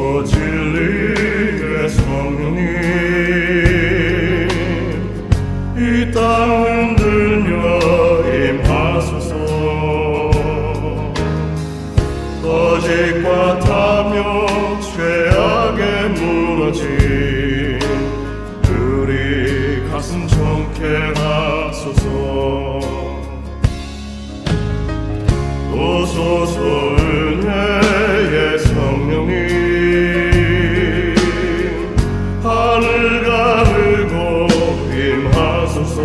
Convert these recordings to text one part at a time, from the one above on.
오소서 진리의 성령님, 이 땅 흔들며 임하소서. 거짓과 탐욕 죄악에 무너진 우리 가슴 정케 하소서. 오소서 은혜의 성령님, 하늘 가르고 임하소서.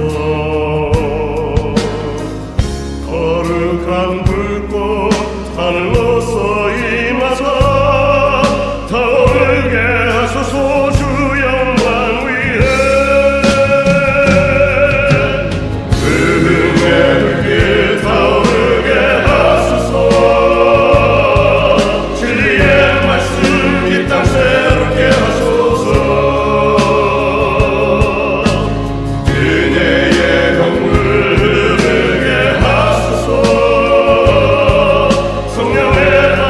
거룩한 불꽃 하늘로서 임하사 타오르게 하소서. 주 영광 위에 은혜의 불길 타오르게 하소서. 진리의 말씀 이 땅 새롭게 하소서. 은혜의 강물 흐르게 하소서. 성령의 바람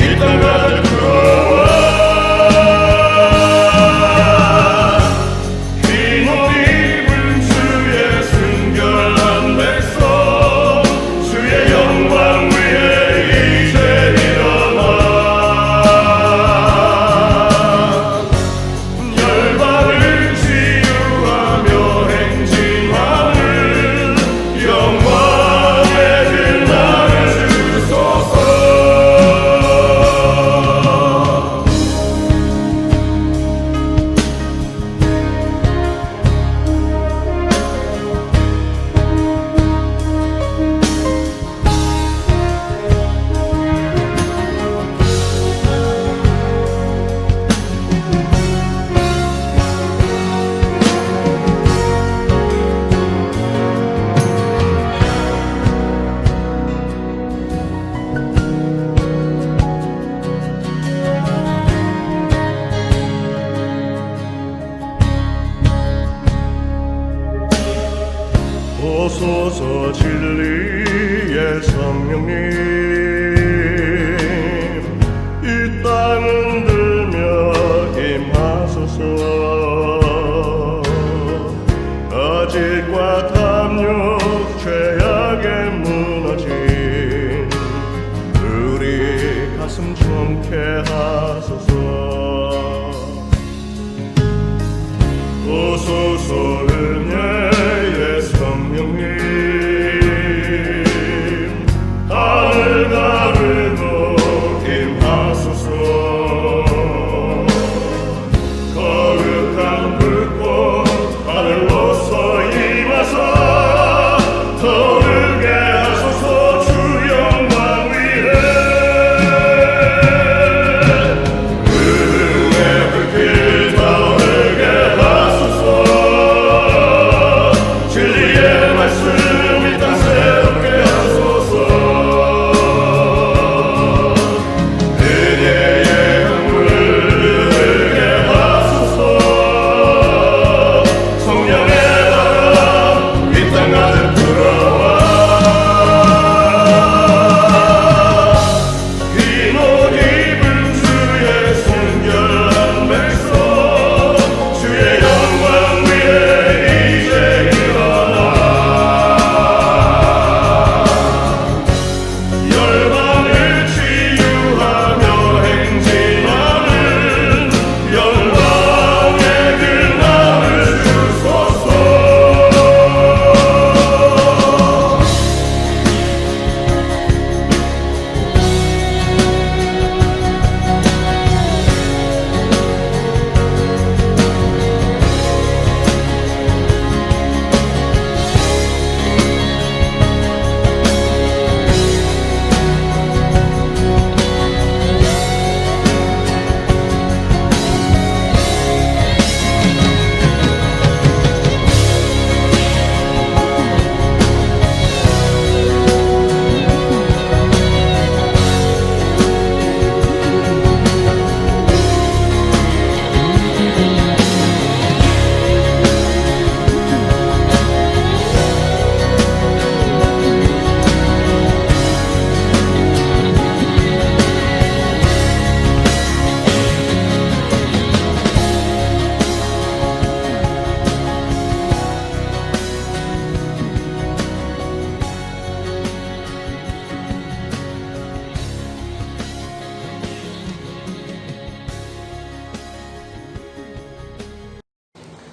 이 땅 가득 불어와 흰 옷 입은 주의 순결한 백성, 주의 영광 위에 이제 일어나 열방을 치유하며 행진하는 영광의 빛나는 주소서. 오소서 진리의 성령님, 이 땅 흔들며 임하소서. 거짓과 탐욕 죄악에 무너진 우리 가슴 정케 하소서. 오소서 은혜의 성령님, 하늘 가르고 임하소서. 거룩한 불꽃 하늘로서 임하사 타오르게 하소서. 주 영광 위에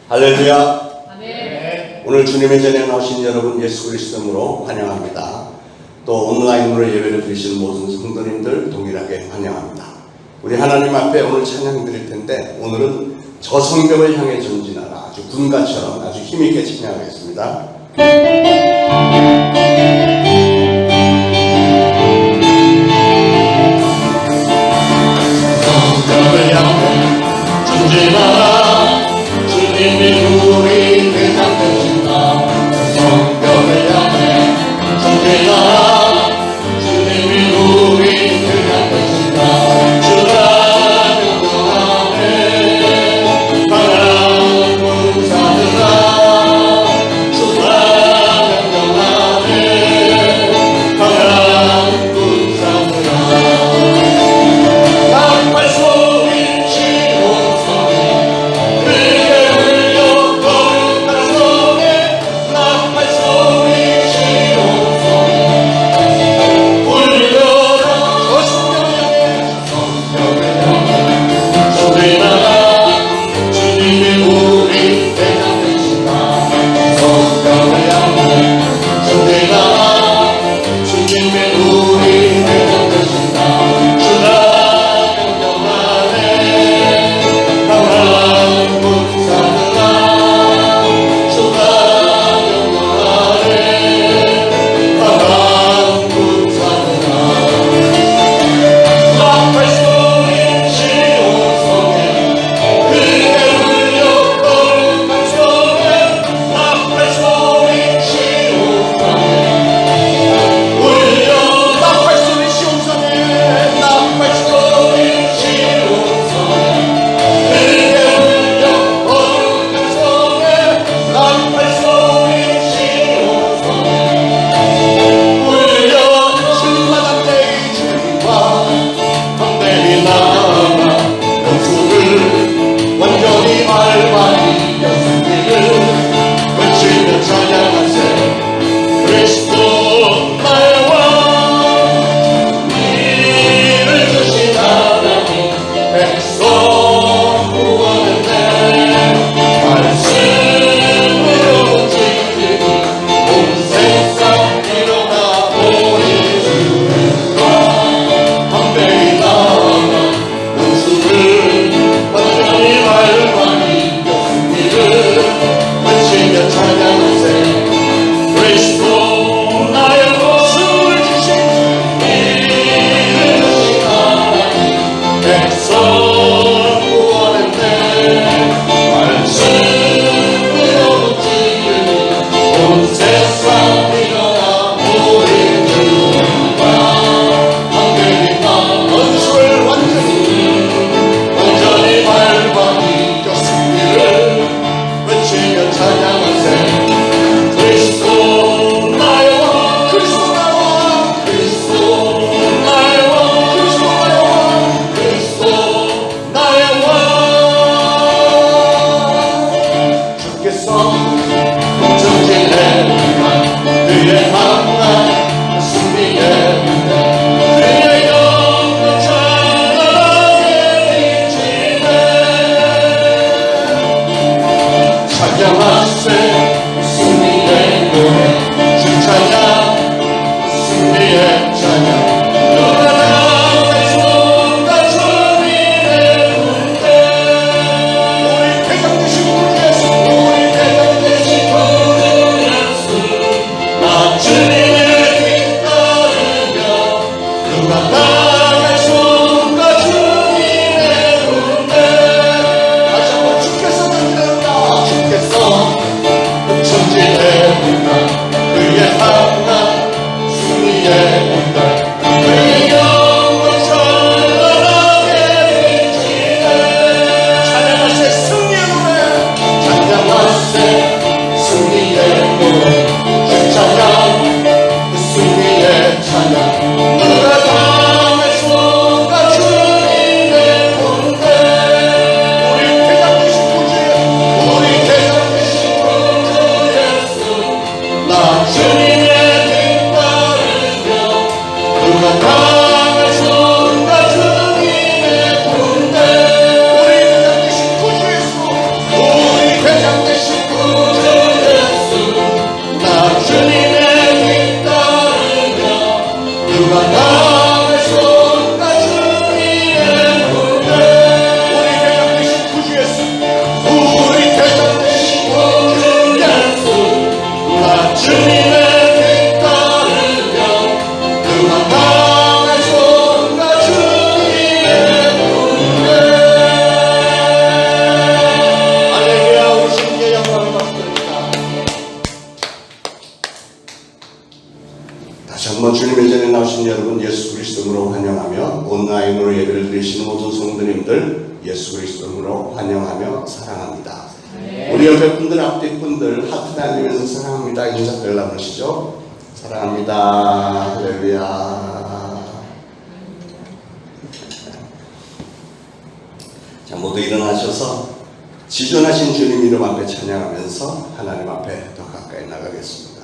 할렐루야. 아멘. 오늘 주님의 전에 나오신 여러분 예수 그리스도로 환영합니다. 또 온라인으로 예배를 드리시는 모든 성도님들 동일하게 환영합니다. 우리 하나님 앞에 오늘 찬양 드릴 텐데 오늘은 저 성벽을 향해 전진하라, 아주 군가처럼 아주 힘있게 찬양하겠습니다. 성벽을 향해 전진하라. 주님이 우리 대장 되신다. 성벽을 향해 전진하라. 주님이 우리 대장 되신다. 주라는 영광에 강한 군사들아. 주라는 성도님들 예수 그리스도로 환영하며 사랑합니다. 우리 옆에 분들, 앞뒤 분들 하트 날리면서 사랑합니다 인사들 나누시죠. 사랑합니다. 할렐루야. 자, 모두 일어나셔서 지존하신 주님 이름 앞에 찬양하면서 하나님 앞에 더 가까이 나가겠습니다.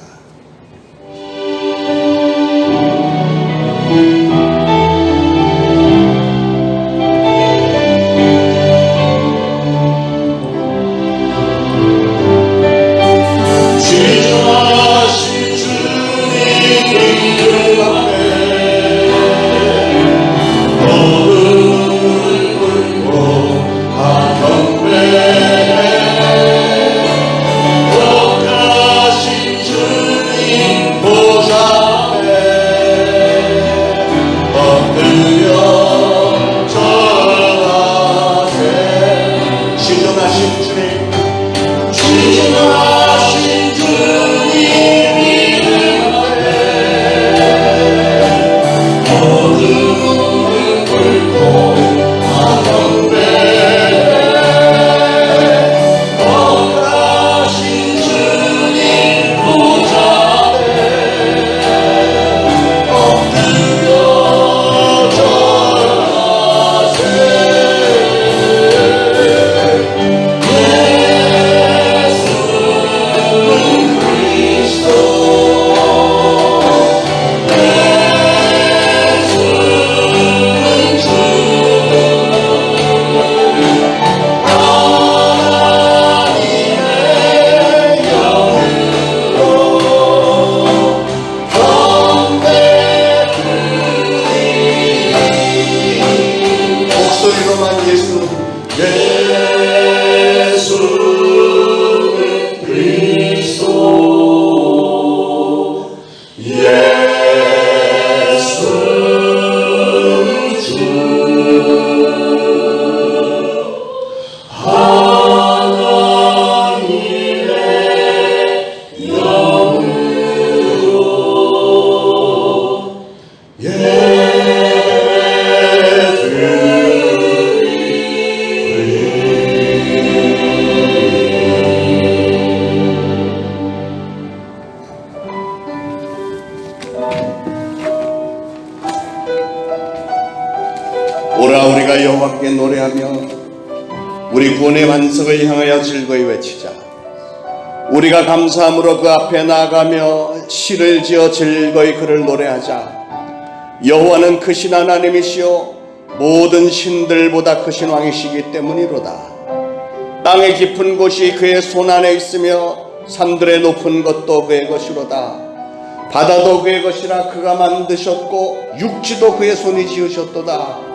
지존하신 주님 이름 앞에 어둠을 뚫고 다 경배해. 거룩하신 주님 보좌 앞에 엎드려 절하세. 지존하신 주님, 지존하신 주님 이름 앞에 어둠을 뚫고 다 경배해. 거룩하신 주님 보좌 앞에 엎드려 절하세. 예수는 그리스도, 예수는 주, 하나님의 영으로 경배드리니. 목소리로만 예수는 예수는 그리스도, 예수는 주, 하나님의 영으로 오라 우리가 여호와께 노래하며 우리 구원의 반석을 향하여 즐거이 외치자. 우리가 감사함으로 그 앞에 나아가며 시를 지어 즐거이 그를 노래하자. 여호와는 크신 하나님이시요 모든 신들보다 크신 왕이시기 때문이로다. 땅의 깊은 곳이 그의 손 안에 있으며 산들의 높은 것도 그의 것이로다. 바다도 그의 것이라 그가 만드셨고 육지도 그의 손이 지으셨도다.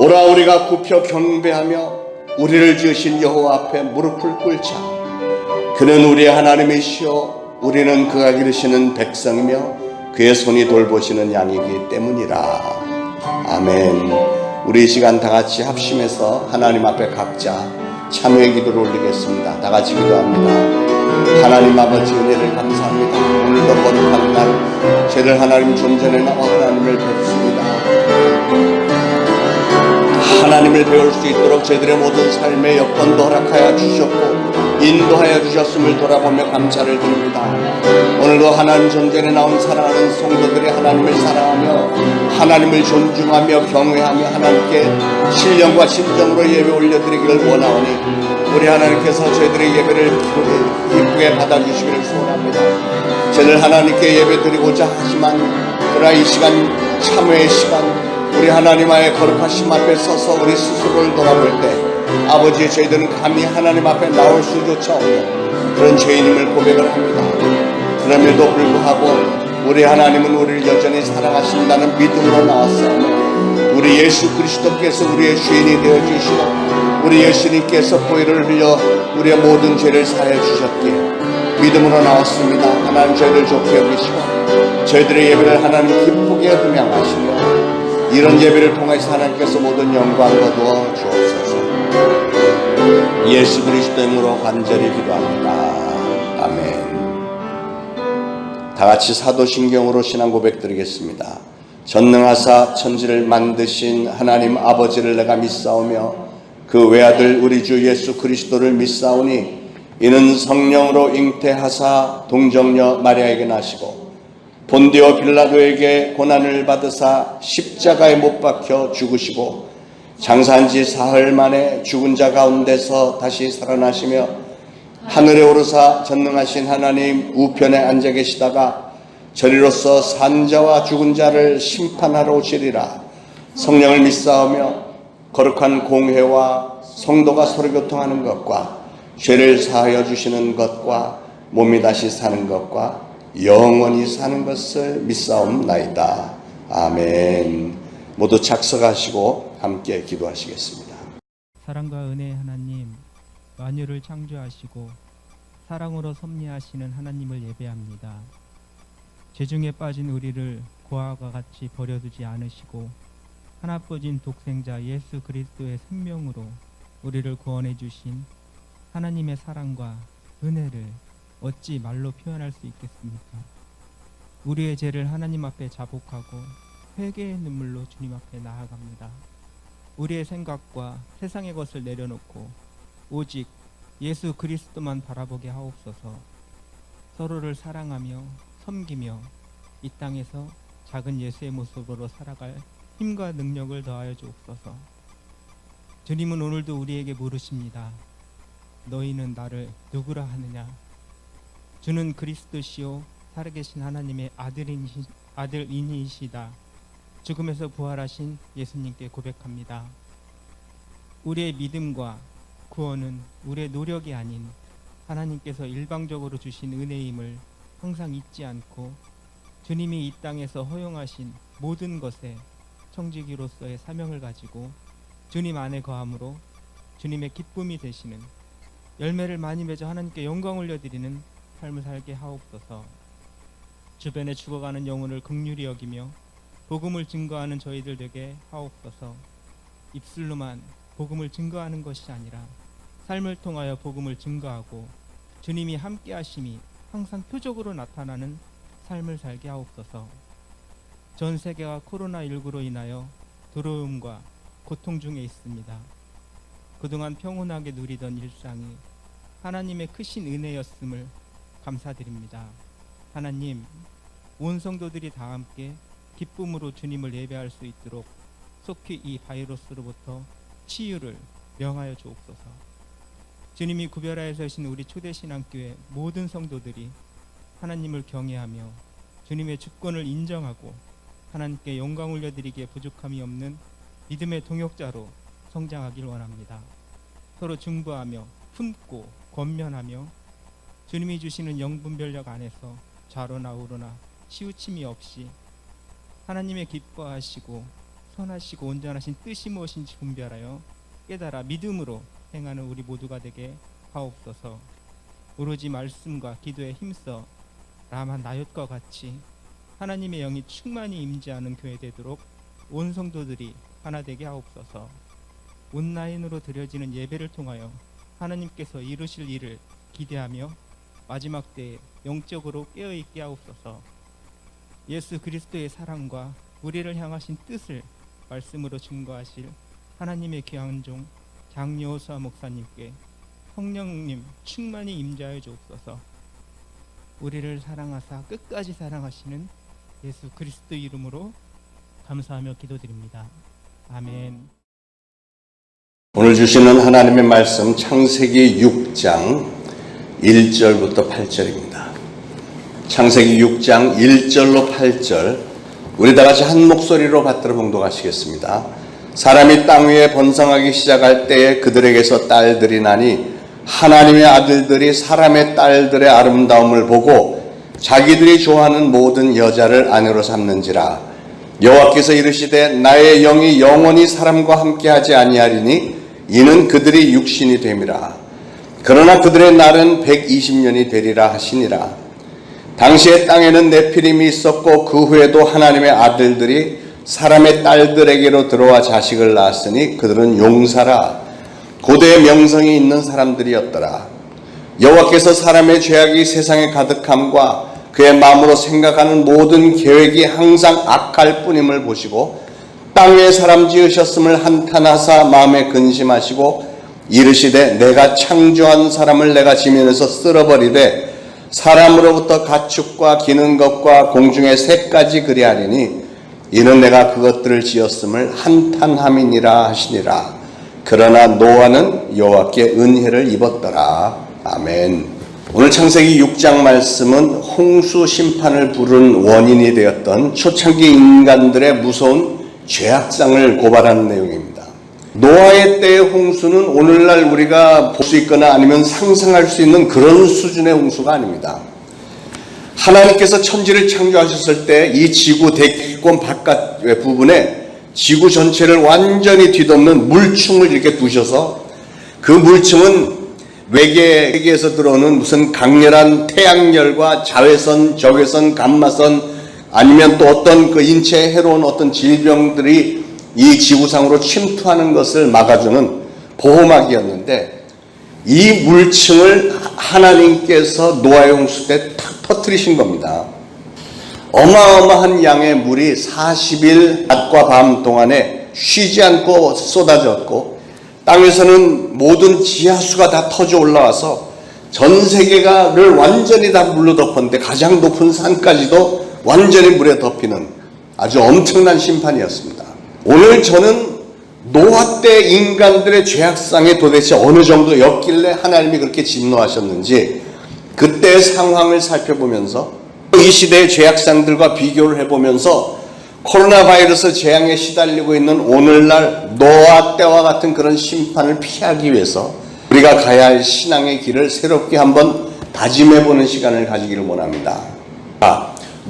오라 우리가 굽혀 경배하며 우리를 지으신 여호와 앞에 무릎을 꿇자. 그는 우리의 하나님이시요 우리는 그가 기르시는 백성이며 그의 손이 돌보시는 양이기 때문이라. 아멘. 우리 이 시간 다 같이 합심해서 하나님 앞에 각자 참여의 기도를 올리겠습니다. 다 같이 기도합니다. 하나님 아버지 은혜를 감사합니다. 오늘도 거룩한 날 저희들 하나님 존전에 나와 하나님을 뵙습니다. 하나님을 배울 수 있도록 저희들의 모든 삶의 여건도 허락하여 주셨고 인도하여 주셨음을 돌아보며 감사를 드립니다. 오늘도 하나님 존전에 나온 사랑하는 성도들이 하나님을 사랑하며 하나님을 존중하며 경외하며 하나님께 신령과 심정으로 예배 올려드리기를 원하오니 우리 하나님께서 저희들의 예배를 기쁘게 받아주시기를 소원합니다. 저희들 하나님께 예배 드리고자 하지만 그러나 이 시간 참회의 시간 우리 하나님의 거룩하심 앞에 서서 우리 스스로를 돌아볼 때 아버지 저희들은 감히 하나님 앞에 나올 수조차 없는 그런 죄인임을 고백을 합니다. 그럼에도 불구하고 우리 하나님은 우리를 여전히 사랑하신다는 믿음으로 나왔사오며 우리 예수 그리스도께서 우리의 주인이 되어주시고 우리 예수님께서 보혈을 흘려 우리의 모든 죄를 사해 주셨기에 믿음으로 나왔습니다. 하나님 저희를 좋게 여기시고 저희들의 예배를 하나님 기쁘게 흠양하시며 이런 예배를 통해서 하나님께서 모든 영광을 거두어 주옵소서. 예수 그리스도 이름으로 간절히 기도합니다. 아멘. 다 같이 사도신경으로 신앙 고백 드리겠습니다. 전능하사 천지를 만드신 하나님 아버지를 내가 믿사오며 그 외아들 우리 주 예수 그리스도를 믿사오니 이는 성령으로 잉태하사 동정녀 마리아에게 나시고 본디오 빌라도에게 고난을 받으사 십자가에 못 박혀 죽으시고 장사한 지 사흘 만에 죽은 자 가운데서 다시 살아나시며 하늘에 오르사 전능하신 하나님 우편에 앉아 계시다가 저리로서 산자와 죽은 자를 심판하러 오시리라. 성령을 믿사오며 거룩한 공회와 성도가 서로 교통하는 것과 죄를 사하여 주시는 것과 몸이 다시 사는 것과 영원히 사는 것을 믿사옵나이다. 아멘. 모두 착석하시고 함께 기도하시겠습니다. 사랑과 은혜의 하나님, 만유를 창조하시고 사랑으로 섭리하시는 하나님을 예배합니다. 죄중에 빠진 우리를 고아와 같이 버려두지 않으시고 하나뿐인 독생자 예수 그리스도의 생명으로 우리를 구원해 주신 하나님의 사랑과 은혜를 어찌 말로 표현할 수 있겠습니까? 우리의 죄를 하나님 앞에 자복하고 회개의 눈물로 주님 앞에 나아갑니다. 우리의 생각과 세상의 것을 내려놓고 오직 예수 그리스도만 바라보게 하옵소서. 서로를 사랑하며 섬기며 이 땅에서 작은 예수의 모습으로 살아갈 힘과 능력을 더하여 주옵소서. 주님은 오늘도 우리에게 물으십니다. 너희는 나를 누구라 하느냐? 주는 그리스도시요 살아계신 하나님의 아들이시다. 죽음에서 부활하신 예수님께 고백합니다. 우리의 믿음과 구원은 우리의 노력이 아닌 하나님께서 일방적으로 주신 은혜임을 항상 잊지 않고 주님이 이 땅에서 허용하신 모든 것에 청지기로서의 사명을 가지고 주님 안에 거함으로 주님의 기쁨이 되시는 열매를 많이 맺어 하나님께 영광 올려드리는 삶을 살게 하옵소서. 주변에 죽어가는 영혼을 긍휼히 여기며 복음을 증거하는 저희들 되게 하옵소서. 입술로만 복음을 증거하는 것이 아니라 삶을 통하여 복음을 증거하고 주님이 함께 하심이 항상 표적으로 나타나는 삶을 살게 하옵소서. 전 세계가 코로나19로 인하여 두려움과 고통 중에 있습니다. 그동안 평온하게 누리던 일상이 하나님의 크신 은혜였음을 감사드립니다. 하나님, 온 성도들이 다 함께 기쁨으로 주님을 예배할 수 있도록 속히 이 바이러스로부터 치유를 명하여 주옵소서. 주님이 구별하여 세우신 우리 초대신앙교회 모든 성도들이 하나님을 경외하며 주님의 주권을 인정하고 하나님께 영광 올려드리기에 부족함이 없는 믿음의 동역자로 성장하길 원합니다. 서로 중보하며 품고 권면하며 주님이 주시는 영분별력 안에서 좌로나 우로나 치우침이 없이 하나님의 기뻐하시고 선하시고 온전하신 뜻이 무엇인지 분별하여 깨달아 믿음으로 행하는 우리 모두가 되게 하옵소서. 오로지 말씀과 기도에 힘써 라마 나옅과 같이 하나님의 영이 충만히 임재하는 교회 되도록 온 성도들이 하나 되게 하옵소서. 온라인으로 드려지는 예배를 통하여 하나님께서 이루실 일을 기대하며 마지막 때에 영적으로 깨어있게 하옵소서. 예수 그리스도의 사랑과 우리를 향하신 뜻을 말씀으로 증거하실 하나님의 귀한 종 장여호수아 목사님께 성령님 충만히 임재하여 주옵소서. 우리를 사랑하사 끝까지 사랑하시는 예수 그리스도 이름으로 감사하며 기도드립니다. 아멘. 오늘 주시는 하나님의 말씀 창세기 6장 1절부터 8절입니다. 창세기 6장 1절로 8절 우리 다 같이 한 목소리로 받들어 봉독하시겠습니다. 사람이 땅 위에 번성하기 시작할 때에 그들에게서 딸들이 나니 하나님의 아들들이 사람의 딸들의 아름다움을 보고 자기들이 좋아하는 모든 여자를 아내로 삼는지라. 여호와께서 이르시되 나의 영이 영원히 사람과 함께하지 아니하리니 이는 그들이 육신이 됨이라. 그러나 그들의 날은 120년이 되리라 하시니라. 당시에 땅에는 네피림이 있었고 그 후에도 하나님의 아들들이 사람의 딸들에게로 들어와 자식을 낳았으니 그들은 용사라 고대의 명성이 있는 사람들이었더라. 여호와께서 사람의 죄악이 세상에 가득함과 그의 마음으로 생각하는 모든 계획이 항상 악할 뿐임을 보시고 땅에 사람 지으셨음을 한탄하사 마음에 근심하시고 이르시되 내가 창조한 사람을 내가 지면에서 쓸어버리되 사람으로부터 가축과 기는 것과 공중의 새까지 그리하리니 이는 내가 그것들을 지었음을 한탄함이니라 하시니라. 그러나 노아는 여호와께 은혜를 입었더라. 아멘. 오늘 창세기 6장 말씀은 홍수 심판을 부른 원인이 되었던 초창기 인간들의 무서운 죄악상을 고발하는 내용입니다. 노아의 때의 홍수는 오늘날 우리가 볼 수 있거나 아니면 상상할 수 있는 그런 수준의 홍수가 아닙니다. 하나님께서 천지를 창조하셨을 때 이 지구 대기권 바깥 부분에 지구 전체를 완전히 뒤덮는 물층을 이렇게 두셔서 그 물층은 외계에서 들어오는 무슨 강렬한 태양열과 자외선, 적외선, 감마선 아니면 또 어떤 그 인체에 해로운 어떤 질병들이 이 지구상으로 침투하는 것을 막아주는 보호막이었는데 이 물층을 하나님께서 노아의 홍수 때 탁 터뜨리신 겁니다. 어마어마한 양의 물이 40일 낮과 밤 동안에 쉬지 않고 쏟아졌고 땅에서는 모든 지하수가 다 터져 올라와서 전 세계를 완전히 다 물로 덮었는데 가장 높은 산까지도 완전히 물에 덮이는 아주 엄청난 심판이었습니다. 오늘 저는 노아 때 인간들의 죄악상에 도대체 어느 정도였길래 하나님이 그렇게 진노하셨는지 그때의 상황을 살펴보면서 이 시대의 죄악상들과 비교를 해보면서 코로나 바이러스 재앙에 시달리고 있는 오늘날 노아 때와 같은 그런 심판을 피하기 위해서 우리가 가야 할 신앙의 길을 새롭게 한번 다짐해보는 시간을 가지기를 원합니다.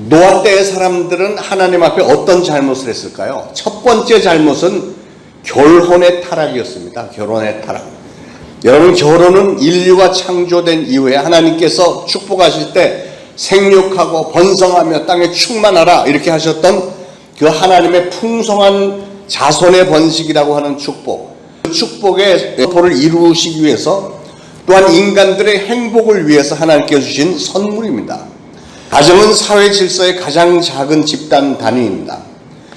노아 때의 사람들은 하나님 앞에 어떤 잘못을 했을까요? 첫 번째 잘못은 결혼의 타락이었습니다. 결혼의 타락. 여러분, 결혼은 인류가 창조된 이후에 하나님께서 축복하실 때 생육하고 번성하며 땅에 충만하라 이렇게 하셨던 그 하나님의 풍성한 자손의 번식이라고 하는 축복, 그 축복의 도를 이루시기 위해서 또한 인간들의 행복을 위해서 하나님께서 주신 선물입니다. 가정은 사회 질서의 가장 작은 집단 단위입니다.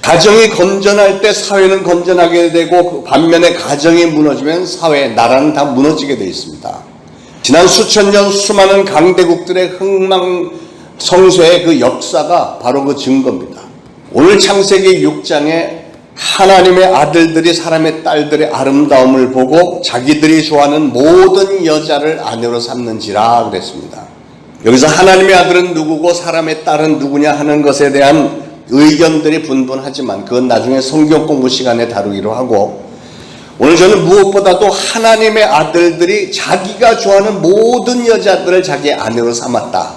가정이 건전할 때 사회는 건전하게 되고 반면에 가정이 무너지면 사회, 나라는 다 무너지게 되어 있습니다. 지난 수천 년 수많은 강대국들의 흥망성쇠의 그 역사가 바로 그 증거입니다. 오늘 창세기 6장에 하나님의 아들들이 사람의 딸들의 아름다움을 보고 자기들이 좋아하는 모든 여자를 아내로 삼는지라 그랬습니다. 여기서 하나님의 아들은 누구고 사람의 딸은 누구냐 하는 것에 대한 의견들이 분분하지만 그건 나중에 성경 공부 시간에 다루기로 하고 오늘 저는 무엇보다도 하나님의 아들들이 자기가 좋아하는 모든 여자들을 자기의 아내로 삼았다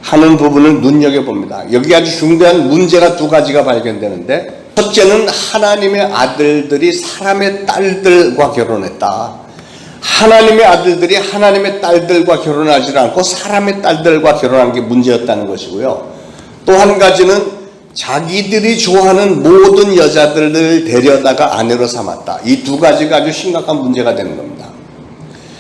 하는 부분을 눈여겨봅니다. 여기 아주 중대한 문제가 두 가지가 발견되는데 첫째는 하나님의 아들들이 사람의 딸들과 결혼했다. 하나님의 아들들이 하나님의 딸들과 결혼하지 않고 사람의 딸들과 결혼한 게 문제였다는 것이고요. 또 한 가지는 자기들이 좋아하는 모든 여자들을 데려다가 아내로 삼았다. 이 두 가지가 아주 심각한 문제가 되는 겁니다.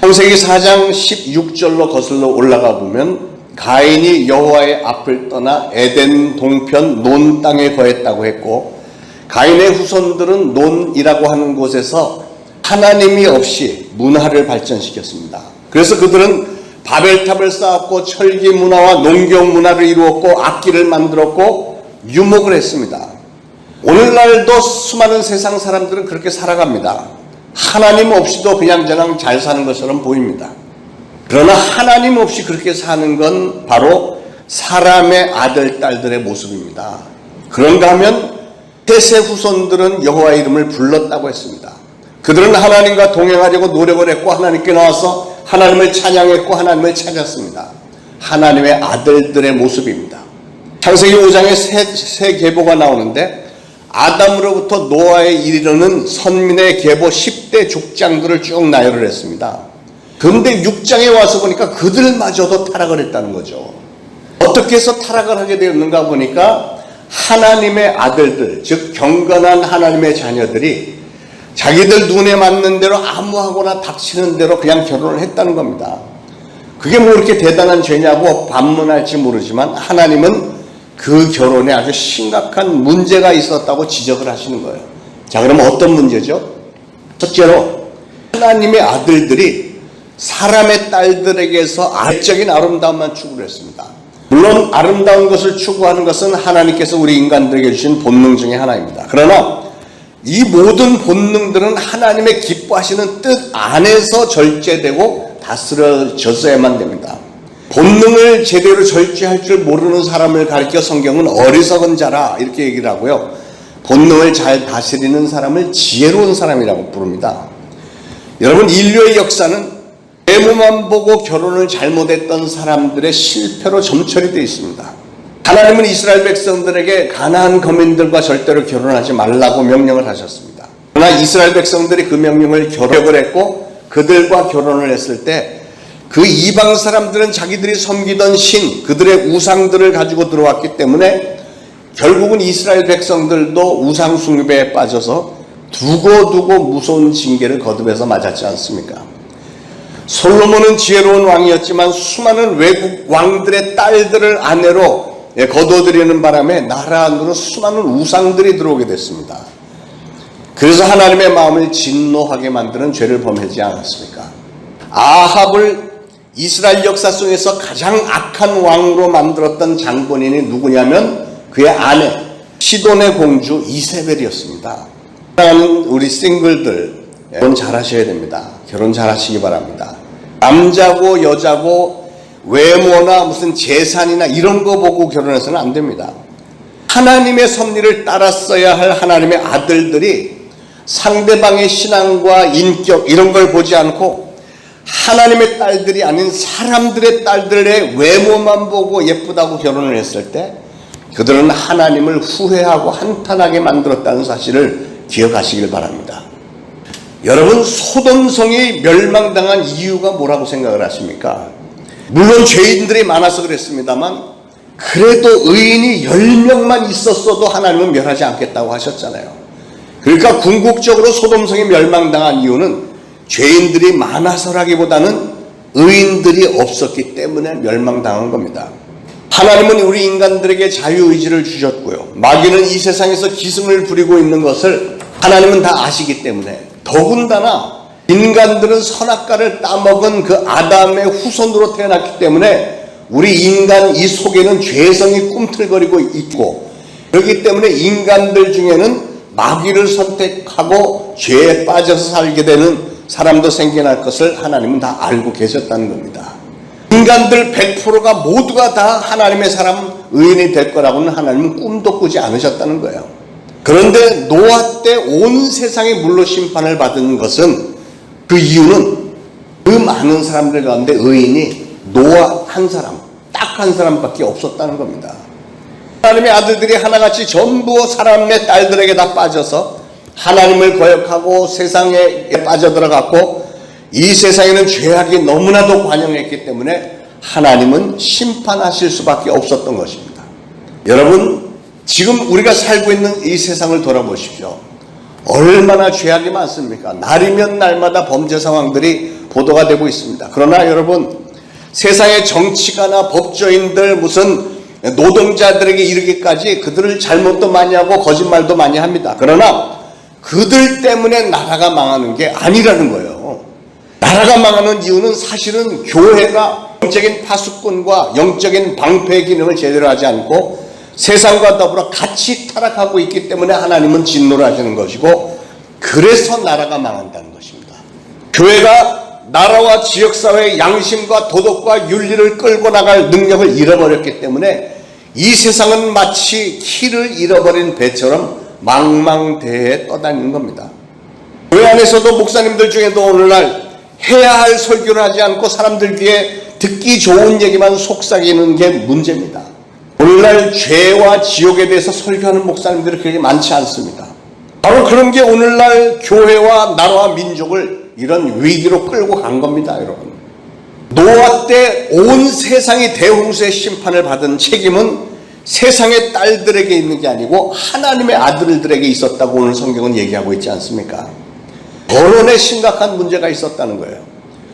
창세기 4장 16절로 거슬러 올라가 보면 가인이 여호와의 앞을 떠나 에덴 동편 논 땅에 거했다고 했고 가인의 후손들은 논이라고 하는 곳에서 하나님이 없이 문화를 발전시켰습니다. 그래서 그들은 바벨탑을 쌓았고 철기 문화와 농경 문화를 이루었고 악기를 만들었고 유목을 했습니다. 오늘날도 수많은 세상 사람들은 그렇게 살아갑니다. 하나님 없이도 그냥저냥 잘 사는 것처럼 보입니다. 그러나 하나님 없이 그렇게 사는 건 바로 사람의 아들, 딸들의 모습입니다. 그런가 하면 셋의 후손들은 여호와의 이름을 불렀다고 했습니다. 그들은 하나님과 동행하려고 노력을 했고 하나님께 나와서 하나님을 찬양했고 하나님을 찾았습니다. 하나님의 아들들의 모습입니다. 창세기 5장에 새 계보가 나오는데 아담으로부터 노아에 이르는 선민의 계보 10대 족장들을 쭉 나열을 했습니다. 그런데 6장에 와서 보니까 그들마저도 타락을 했다는 거죠. 어떻게 해서 타락을 하게 되었는가 보니까 하나님의 아들들, 즉 경건한 하나님의 자녀들이 자기들 눈에 맞는 대로 아무하거나 닥치는 대로 그냥 결혼을 했다는 겁니다. 그게 뭐 이렇게 대단한 죄냐고 반문할지 모르지만 하나님은 그 결혼에 아주 심각한 문제가 있었다고 지적을 하시는 거예요. 자, 그러면 어떤 문제죠? 첫째로 하나님의 아들들이 사람의 딸들에게서 아래적인 아름다움만 추구를 했습니다. 물론 아름다운 것을 추구하는 것은 하나님께서 우리 인간들에게 주신 본능 중에 하나입니다. 그러나 이 모든 본능들은 하나님의 기뻐하시는 뜻 안에서 절제되고 다스려져야만 됩니다. 본능을 제대로 절제할 줄 모르는 사람을 가리켜 성경은 어리석은 자라 이렇게 얘기를 하고요. 본능을 잘 다스리는 사람을 지혜로운 사람이라고 부릅니다. 여러분, 인류의 역사는 외모만 보고 결혼을 잘못했던 사람들의 실패로 점철이 되어 있습니다. 하나님은 이스라엘 백성들에게 가나안 거민들과 절대로 결혼하지 말라고 명령을 하셨습니다. 그러나 이스라엘 백성들이 그 명령을 결격을 했고 그들과 결혼을 했을 때 그 이방 사람들은 자기들이 섬기던 신, 그들의 우상들을 가지고 들어왔기 때문에 결국은 이스라엘 백성들도 우상 숭배에 빠져서 두고두고 무서운 징계를 거듭해서 맞았지 않습니까? 솔로몬은 지혜로운 왕이었지만 수많은 외국 왕들의 딸들을 아내로 거둬들이는 바람에 나라 안으로 수많은 우상들이 들어오게 됐습니다. 그래서 하나님의 마음을 진노하게 만드는 죄를 범하지 않았습니까? 아합을 이스라엘 역사 속에서 가장 악한 왕으로 만들었던 장본인이 누구냐면 그의 아내 시돈의 공주 이세벨이었습니다. 사랑하는 우리 싱글들, 결혼 잘하셔야 됩니다. 결혼 잘하시기 바랍니다. 남자고 여자고 외모나 무슨 재산이나 이런 거 보고 결혼해서는 안 됩니다. 하나님의 섭리를 따랐어야 할 하나님의 아들들이 상대방의 신앙과 인격 이런 걸 보지 않고 하나님의 딸들이 아닌 사람들의 딸들의 외모만 보고 예쁘다고 결혼을 했을 때 그들은 하나님을 후회하고 한탄하게 만들었다는 사실을 기억하시길 바랍니다. 여러분, 소돔성이 멸망당한 이유가 뭐라고 생각을 하십니까? 물론 죄인들이 많아서 그랬습니다만 그래도 의인이 10명만 있었어도 하나님은 멸하지 않겠다고 하셨잖아요. 그러니까 궁극적으로 소돔성이 멸망당한 이유는 죄인들이 많아서라기보다는 의인들이 없었기 때문에 멸망당한 겁니다. 하나님은 우리 인간들에게 자유의지를 주셨고요. 마귀는 이 세상에서 기승을 부리고 있는 것을 하나님은 다 아시기 때문에 더군다나 인간들은 선악과를 따먹은 그 아담의 후손으로 태어났기 때문에 우리 인간 이 속에는 죄성이 꿈틀거리고 있고 그렇기 때문에 인간들 중에는 마귀를 선택하고 죄에 빠져서 살게 되는 사람도 생겨날 것을 하나님은 다 알고 계셨다는 겁니다. 인간들 100%가 모두가 다 하나님의 사람 의인이 될 거라고는 하나님은 꿈도 꾸지 않으셨다는 거예요. 그런데 노아 때 온 세상이 물로 심판을 받은 것은 그 이유는 그 많은 사람들 가운데 의인이 노아 한 사람, 딱 한 사람밖에 없었다는 겁니다. 하나님의 아들들이 하나같이 전부 사람의 딸들에게 다 빠져서 하나님을 거역하고 세상에 빠져들어갔고 이 세상에는 죄악이 너무나도 관영했기 때문에 하나님은 심판하실 수밖에 없었던 것입니다. 여러분, 지금 우리가 살고 있는 이 세상을 돌아보십시오. 얼마나 죄악이 많습니까? 날이면 날마다 범죄 상황들이 보도가 되고 있습니다. 그러나 여러분, 세상의 정치가나 법조인들 무슨 노동자들에게 이르기까지 그들을 잘못도 많이 하고 거짓말도 많이 합니다. 그러나 그들 때문에 나라가 망하는 게 아니라는 거예요. 나라가 망하는 이유는 사실은 교회가 영적인 파수꾼과 영적인 방패 기능을 제대로 하지 않고 세상과 더불어 같이 타락하고 있기 때문에 하나님은 진노를 하시는 것이고 그래서 나라가 망한다는 것입니다. 교회가 나라와 지역사회의 양심과 도덕과 윤리를 끌고 나갈 능력을 잃어버렸기 때문에 이 세상은 마치 키를 잃어버린 배처럼 망망대해에 떠다니는 겁니다. 교회 안에서도 목사님들 중에도 오늘날 해야 할 설교를 하지 않고 사람들 귀에 듣기 좋은 얘기만 속삭이는 게 문제입니다. 오늘날 죄와 지옥에 대해서 설교하는 목사님들이 그렇게 많지 않습니다. 바로 그런 게 오늘날 교회와 나라와 민족을 이런 위기로 끌고 간 겁니다, 여러분. 노아 때 온 세상이 대홍수의 심판을 받은 책임은 세상의 딸들에게 있는 게 아니고 하나님의 아들들에게 있었다고 오늘 성경은 얘기하고 있지 않습니까? 결혼에 심각한 문제가 있었다는 거예요.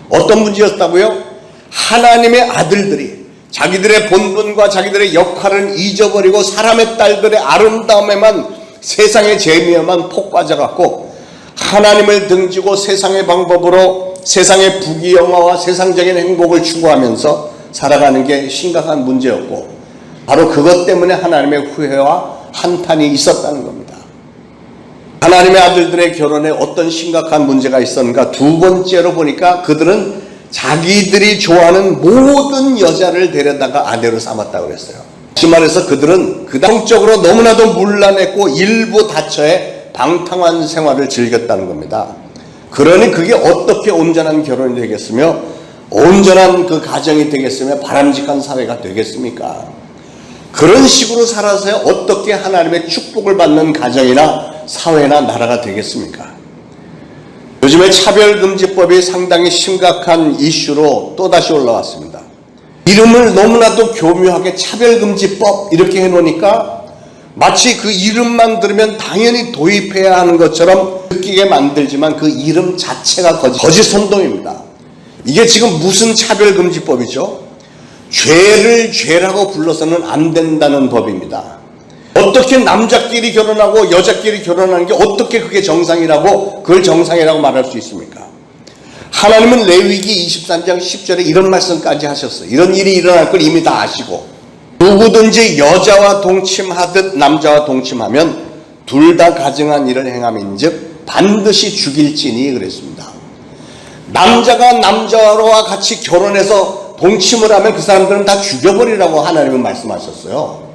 어떤 문제였다고요? 하나님의 아들들이 자기들의 본분과 자기들의 역할을 잊어버리고 사람의 딸들의 아름다움에만, 세상의 재미에만 폭 빠져갖고 하나님을 등지고 세상의 방법으로 세상의 부귀영화와 세상적인 행복을 추구하면서 살아가는 게 심각한 문제였고, 바로 그것 때문에 하나님의 후회와 한탄이 있었다는 겁니다. 하나님의 아들들의 결혼에 어떤 심각한 문제가 있었는가? 두 번째로 보니까 그들은 자기들이 좋아하는 모든 여자를 데려다가 아내로 삼았다고 그랬어요. 다시 말해서 그들은 성적으로 너무나도 문란했고 일부 다처에 방탕한 생활을 즐겼다는 겁니다. 그러니 그게 어떻게 온전한 결혼이 되겠으며 온전한 그 가정이 되겠으며 바람직한 사회가 되겠습니까? 그런 식으로 살아서 어떻게 하나님의 축복을 받는 가정이나 사회나 나라가 되겠습니까? 요즘에 차별금지법이 상당히 심각한 이슈로 또다시 올라왔습니다. 이름을 너무나도 교묘하게 차별금지법 이렇게 해놓으니까 마치 그 이름만 들으면 당연히 도입해야 하는 것처럼 느끼게 만들지만 그 이름 자체가 거짓 선동입니다. 이게 지금 무슨 차별금지법이죠? 죄를 죄라고 불러서는 안 된다는 법입니다. 어떻게 남자끼리 결혼하고 여자끼리 결혼하는 게 어떻게 그게 정상이라고, 그걸 정상이라고 말할 수 있습니까? 하나님은 레위기 23장 10절에 이런 말씀까지 하셨어요. 이런 일이 일어날 걸 이미 다 아시고, 누구든지 여자와 동침하듯 남자와 동침하면 둘 다 가증한 일을 행함인즉 반드시 죽일지니 그랬습니다. 남자가 남자와 같이 결혼해서 동침을 하면 그 사람들은 다 죽여버리라고 하나님은 말씀하셨어요.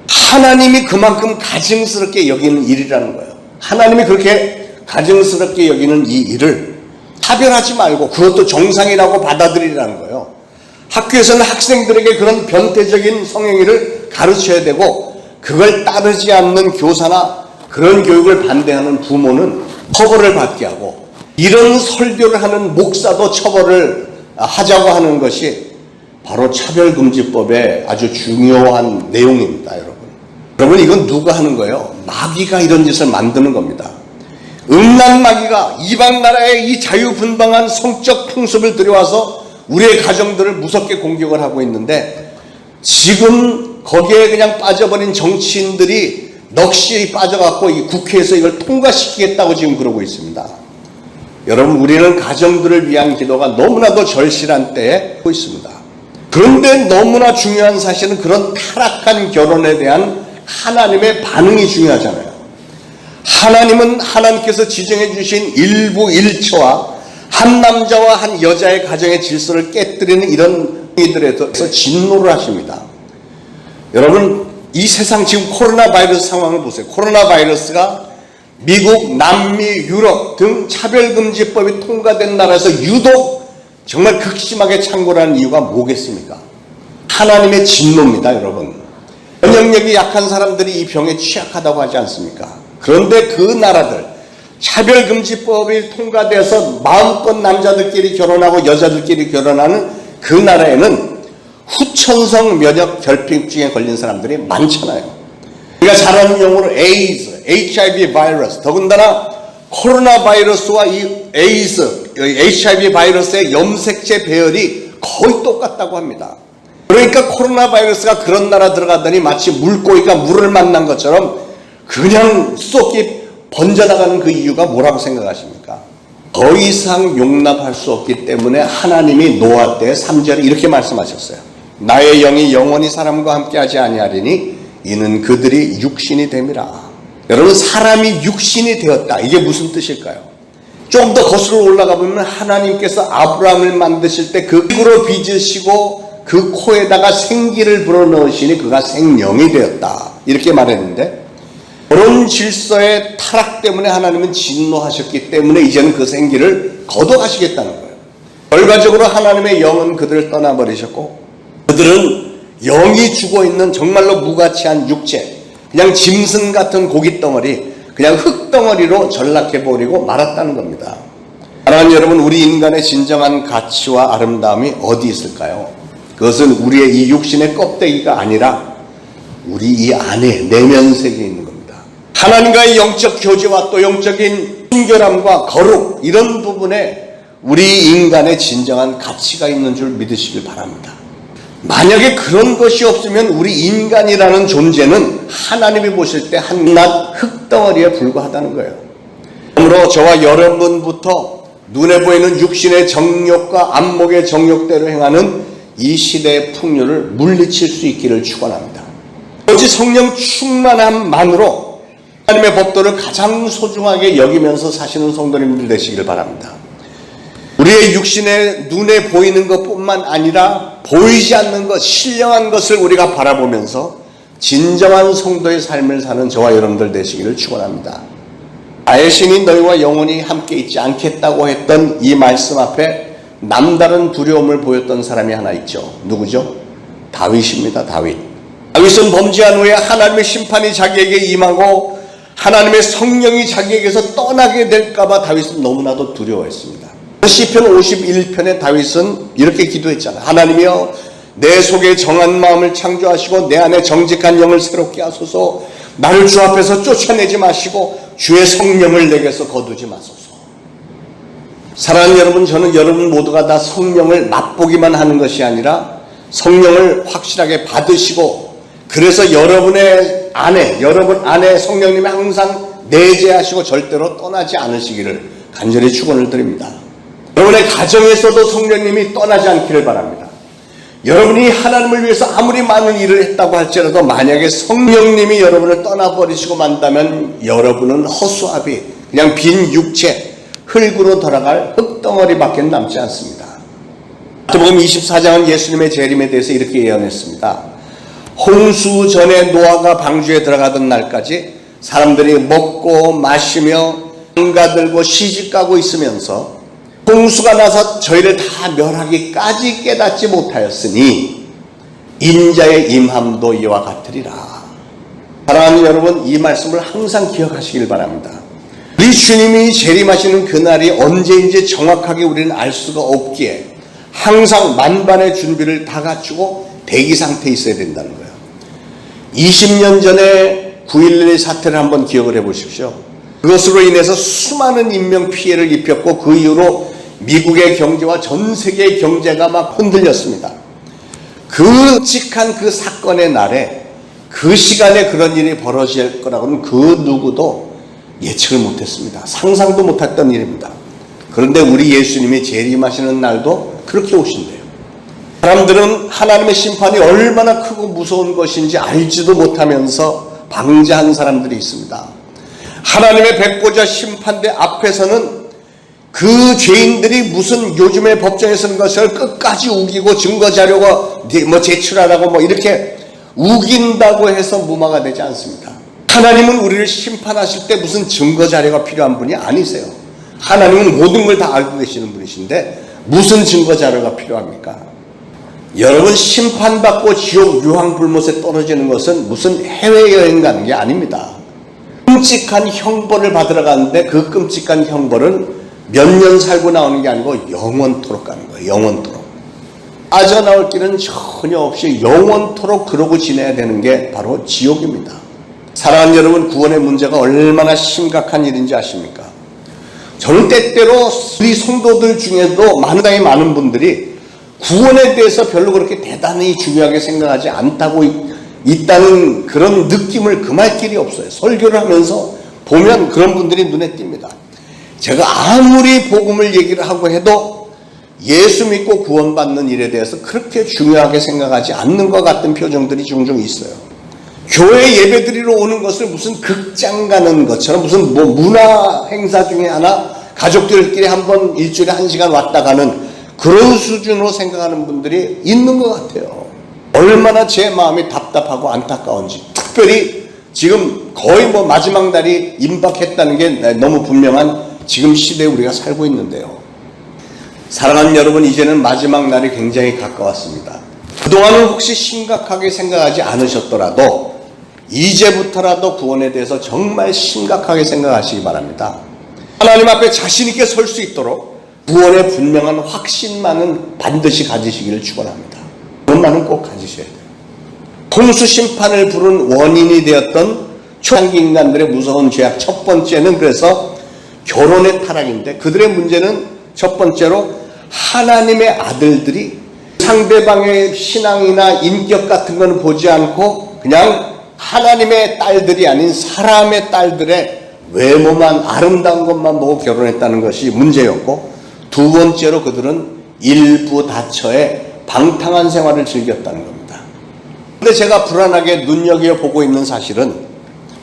하나님이 그만큼 가증스럽게 여기는 일이라는 거예요. 하나님이 그렇게 가증스럽게 여기는 이 일을 차별하지 말고 그것도 정상이라고 받아들이라는 거예요. 학교에서는 학생들에게 그런 변태적인 성행위를 가르쳐야 되고, 그걸 따르지 않는 교사나 그런 교육을 반대하는 부모는 처벌을 받게 하고, 이런 설교를 하는 목사도 처벌을 하자고 하는 것이 바로 차별금지법의 아주 중요한 내용입니다. 여러분 이건 누가 하는 거예요? 마귀가 이런 짓을 만드는 겁니다. 음란 마귀가 이방 나라의 이 자유분방한 성적 풍습을 들여와서 우리의 가정들을 무섭게 공격을 하고 있는데, 지금 거기에 그냥 빠져버린 정치인들이 넋이 빠져갖고 이 국회에서 이걸 통과시키겠다고 지금 그러고 있습니다. 여러분, 우리는 가정들을 위한 기도가 너무나도 절실한 때에 하고 있습니다. 그런데 너무나 중요한 사실은 그런 타락한 결혼에 대한 하나님의 반응이 중요하잖아요. 하나님은 하나님께서 지정해 주신 일부 일처와 한 남자와 한 여자의 가정의 질서를 깨뜨리는 이런 이들에 대해서 진노를 하십니다. 여러분, 이 세상 지금 코로나 바이러스 상황을 보세요. 코로나 바이러스가 미국, 남미, 유럽 등 차별금지법이 통과된 나라에서 유독 정말 극심하게 창궐하는 이유가 뭐겠습니까? 하나님의 진노입니다, 여러분. 면역력이 약한 사람들이 이 병에 취약하다고 하지 않습니까? 그런데 그 나라들, 차별금지법이 통과돼서 마음껏 남자들끼리 결혼하고 여자들끼리 결혼하는 그 나라에는 후천성 면역 결핍증에 걸린 사람들이 많잖아요. 우리가 잘 아는 용어로 에이즈, HIV 바이러스, 더군다나 코로나 바이러스와 이 에이즈, HIV 바이러스의 염색체 배열이 거의 똑같다고 합니다. 그러니까 코로나 바이러스가 그런 나라 들어가더니 마치 물고기가 물을 만난 것처럼 그냥 쏙이 번져나가는 그 이유가 뭐라고 생각하십니까? 더 이상 용납할 수 없기 때문에 하나님이 노아 때 3절에 이렇게 말씀하셨어요. 나의 영이 영원히 사람과 함께하지 아니하리니 이는 그들이 육신이 됨이라. 여러분, 사람이 육신이 되었다, 이게 무슨 뜻일까요? 좀 더 거슬러 올라가 보면 하나님께서 아브라함을 만드실 때 그 피로 빚으시고 그 코에다가 생기를 불어넣으시니 그가 생명이 되었다, 이렇게 말했는데, 그런 질서의 타락 때문에 하나님은 진노하셨기 때문에 이제는 그 생기를 거둬가시겠다는 거예요. 결과적으로 하나님의 영은 그들을 떠나버리셨고, 그들은 영이 죽어있는 정말로 무가치한 육체, 그냥 짐승 같은 고깃덩어리, 그냥 흙덩어리로 전락해버리고 말았다는 겁니다. 사랑하는 여러분, 우리 인간의 진정한 가치와 아름다움이 어디 있을까요? 그것은 우리의 이 육신의 껍데기가 아니라 우리 이 안에 내면 세계에 있는 겁니다. 하나님과의 영적 교제와 또 영적인 순결함과 거룩, 이런 부분에 우리 인간의 진정한 가치가 있는 줄 믿으시길 바랍니다. 만약에 그런 것이 없으면 우리 인간이라는 존재는 하나님이 보실 때 한낱 흙덩어리에 불과하다는 거예요. 그러므로 저와 여러분부터 눈에 보이는 육신의 정욕과 안목의 정욕대로 행하는 이 시대의 풍요를 물리칠 수 있기를 축원합니다. 오직 성령 충만함만으로 하나님의 법도를 가장 소중하게 여기면서 사시는 성도님들 되시길 바랍니다. 우리의 육신의 눈에 보이는 것뿐만 아니라 보이지 않는 것, 신령한 것을 우리가 바라보면서 진정한 성도의 삶을 사는 저와 여러분들 되시기를 축원합니다. 나의 신이 너희와 영원히 함께 있지 않겠다고 했던 이 말씀 앞에 남다른 두려움을 보였던 사람이 하나 있죠. 누구죠? 다윗입니다. 다윗은 범죄한 후에 하나님의 심판이 자기에게 임하고 하나님의 성령이 자기에게서 떠나게 될까봐 다윗은 너무나도 두려워했습니다. 시편 51편에 다윗은 이렇게 기도했잖아요. 하나님이여 내 속에 정한 마음을 창조하시고 내 안에 정직한 영을 새롭게 하소서. 나를 주 앞에서 쫓아내지 마시고 주의 성령을 내게서 거두지 마소서. 사랑하는 여러분, 저는 여러분 모두가 다 성령을 맛보기만 하는 것이 아니라 성령을 확실하게 받으시고 그래서 여러분 안에 성령님이 항상 내재하시고 절대로 떠나지 않으시기를 간절히 축원을 드립니다. 여러분의 가정에서도 성령님이 떠나지 않기를 바랍니다. 여러분이 하나님을 위해서 아무리 많은 일을 했다고 할지라도 만약에 성령님이 여러분을 떠나버리시고 만다면 여러분은 허수아비, 그냥 빈 육체, 흙으로 돌아갈 흙덩어리밖에 남지 않습니다. 마태복음 24장은 예수님의 재림에 대해서 이렇게 예언했습니다. 홍수 전에 노아가 방주에 들어가던 날까지 사람들이 먹고 마시며 장가들고 시집가고 있으면서 홍수가 나서 저희를 다 멸하기까지 깨닫지 못하였으니 인자의 임함도 이와 같으리라. 사랑하는 여러분, 이 말씀을 항상 기억하시길 바랍니다. 우리 주님이 재림하시는 그날이 언제인지 정확하게 우리는 알 수가 없기에 항상 만반의 준비를 다 갖추고 대기 상태에 있어야 된다는 거예요. 20년 전에 9.11 사태를 한번 기억을 해보십시오. 그것으로 인해서 수많은 인명 피해를 입혔고 그 이후로 미국의 경제와 전 세계의 경제가 막 흔들렸습니다. 끔찍한 그 사건의 날에 그 시간에 그런 일이 벌어질 거라고는 그 누구도 예측을 못했습니다. 상상도 못했던 일입니다. 그런데 우리 예수님이 재림하시는 날도 그렇게 오신대요. 사람들은 하나님의 심판이 얼마나 크고 무서운 것인지 알지도 못하면서 방자한 사람들이 있습니다. 하나님의 백보자 심판대 앞에서는 그 죄인들이 무슨 요즘의 법정에 서는 것을 끝까지 우기고 증거자료가 제출하라고 이렇게 우긴다고 해서 무마가 되지 않습니다. 하나님은 우리를 심판하실 때 무슨 증거자료가 필요한 분이 아니세요. 하나님은 모든 걸 다 알고 계시는 분이신데 무슨 증거자료가 필요합니까? 여러분, 심판받고 지옥 유황불못에 떨어지는 것은 무슨 해외여행 가는 게 아닙니다. 끔찍한 형벌을 받으러 가는데 그 끔찍한 형벌은 몇 년 살고 나오는 게 아니고 영원토록 가는 거예요. 영원토록. 빠져나올 길은 전혀 없이 영원토록 그러고 지내야 되는 게 바로 지옥입니다. 사랑하는 여러분, 구원의 문제가 얼마나 심각한 일인지 아십니까? 저는 때때로 우리 성도들 중에도 상당히 많은 분들이 구원에 대해서 별로 그렇게 대단히 중요하게 생각하지 않다고 있다는 그런 느낌을 금할 길이 없어요. 설교를 하면서 보면 그런 분들이 눈에 띕니다. 제가 아무리 복음을 얘기를 하고 해도 예수 믿고 구원받는 일에 대해서 그렇게 중요하게 생각하지 않는 것 같은 표정들이 종종 있어요. 교회 예배드리러 오는 것을 무슨 극장 가는 것처럼 무슨 문화 행사 중에 하나 가족들끼리 한번 일주일에 1시간 왔다 가는 그런 수준으로 생각하는 분들이 있는 것 같아요. 얼마나 제 마음이 답답하고 안타까운지. 특별히 지금 거의 마지막 날이 임박했다는 게 너무 분명한 지금 시대에 우리가 살고 있는데요. 사랑하는 여러분, 이제는 마지막 날이 굉장히 가까웠습니다. 그동안은 혹시 심각하게 생각하지 않으셨더라도 이제부터라도 구원에 대해서 정말 심각하게 생각하시기 바랍니다. 하나님 앞에 자신 있게 설 수 있도록 구원의 분명한 확신만은 반드시 가지시기를 축원합니다. 그것만은 꼭 가지셔야 돼요. 홍수 심판을 부른 원인이 되었던 초창기 인간들의 무서운 죄악 첫 번째는 그래서 결혼의 타락인데 그들의 문제는 첫 번째로 하나님의 아들들이 상대방의 신앙이나 인격 같은 건 보지 않고 그냥 하나님의 딸들이 아닌 사람의 딸들의 외모만 아름다운 것만 보고 결혼했다는 것이 문제였고, 두 번째로 그들은 일부 다처의 방탕한 생활을 즐겼다는 겁니다. 그런데 제가 불안하게 눈여겨보고 있는 사실은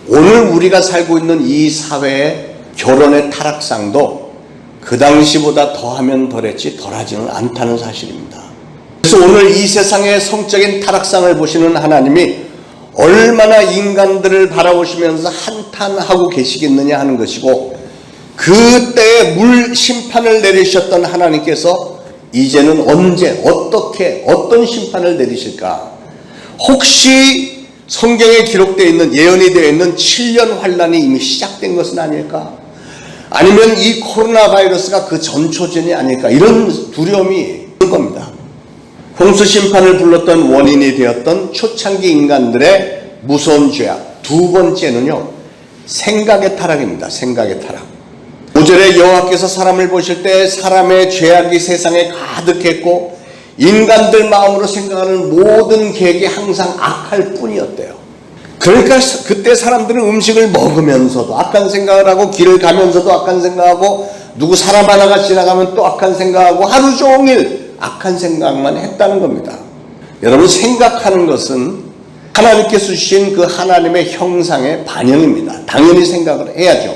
오늘 우리가 살고 있는 이 사회의 결혼의 타락상도 그 당시보다 더하면 덜했지 덜하지는 않다는 사실입니다. 그래서 오늘 이 세상의 성적인 타락상을 보시는 하나님이 얼마나 인간들을 바라보시면서 한탄하고 계시겠느냐 하는 것이고, 그때에 물 심판을 내리셨던 하나님께서 이제는 언제 어떻게 어떤 심판을 내리실까? 혹시 성경에 기록되어 있는, 예언이 되어 있는 7년 환란이 이미 시작된 것은 아닐까? 아니면 이 코로나 바이러스가 그 전초전이 아닐까? 이런 두려움이 있는 겁니다. 홍수 심판을 불렀던 원인이 되었던 초창기 인간들의 무서운 죄악, 두 번째는요, 생각의 타락입니다. 생각의 타락. 5절에 여호와께서 사람을 보실 때 사람의 죄악이 세상에 가득했고 인간들 마음으로 생각하는 모든 계획이 항상 악할 뿐이었대요. 그러니까 그때 사람들은 음식을 먹으면서도 악한 생각을 하고, 길을 가면서도 악한 생각하고, 누구 사람 하나가 지나가면 또 악한 생각하고, 하루 종일 악한 생각만 했다는 겁니다. 여러분, 생각하는 것은 하나님께서 주신 그 하나님의 형상의 반영입니다. 당연히 생각을 해야죠.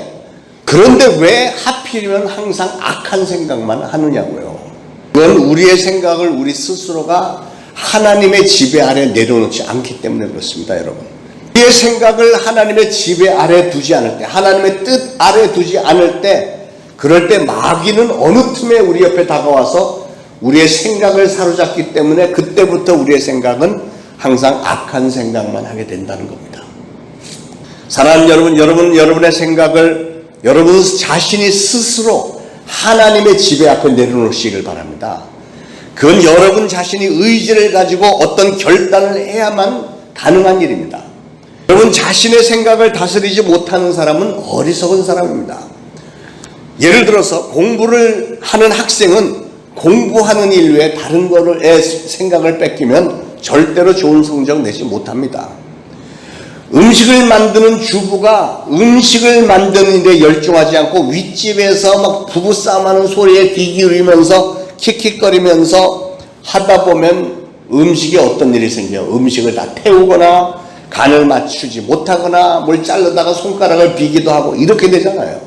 그런데 왜 하필이면 항상 악한 생각만 하느냐고요. 그건 우리의 생각을 우리 스스로가 하나님의 지배 아래 내려놓지 않기 때문에 그렇습니다, 여러분. 우리의 생각을 하나님의 지배 아래 두지 않을 때, 하나님의 뜻 아래 두지 않을 때, 그럴 때 마귀는 어느 틈에 우리 옆에 다가와서 우리의 생각을 사로잡기 때문에 그때부터 우리의 생각은 항상 악한 생각만 하게 된다는 겁니다. 사랑하는 여러분, 여러분의 생각을 여러분 자신이 스스로 하나님의 지배 앞에 내려놓으시길 바랍니다. 그건 여러분 자신이 의지를 가지고 어떤 결단을 해야만 가능한 일입니다. 여러분 자신의 생각을 다스리지 못하는 사람은 어리석은 사람입니다. 예를 들어서 공부를 하는 학생은 공부하는 일 외에 다른 거에 생각을 뺏기면 절대로 좋은 성적 내지 못합니다. 음식을 만드는 주부가 음식을 만드는 데 열중하지 않고 윗집에서 막 부부싸움하는 소리에 귀 기울이면서 킥킥거리면서 하다 보면 음식에 어떤 일이 생겨요. 음식을 다 태우거나 간을 맞추지 못하거나 뭘 자르다가 손가락을 비기도 하고 이렇게 되잖아요.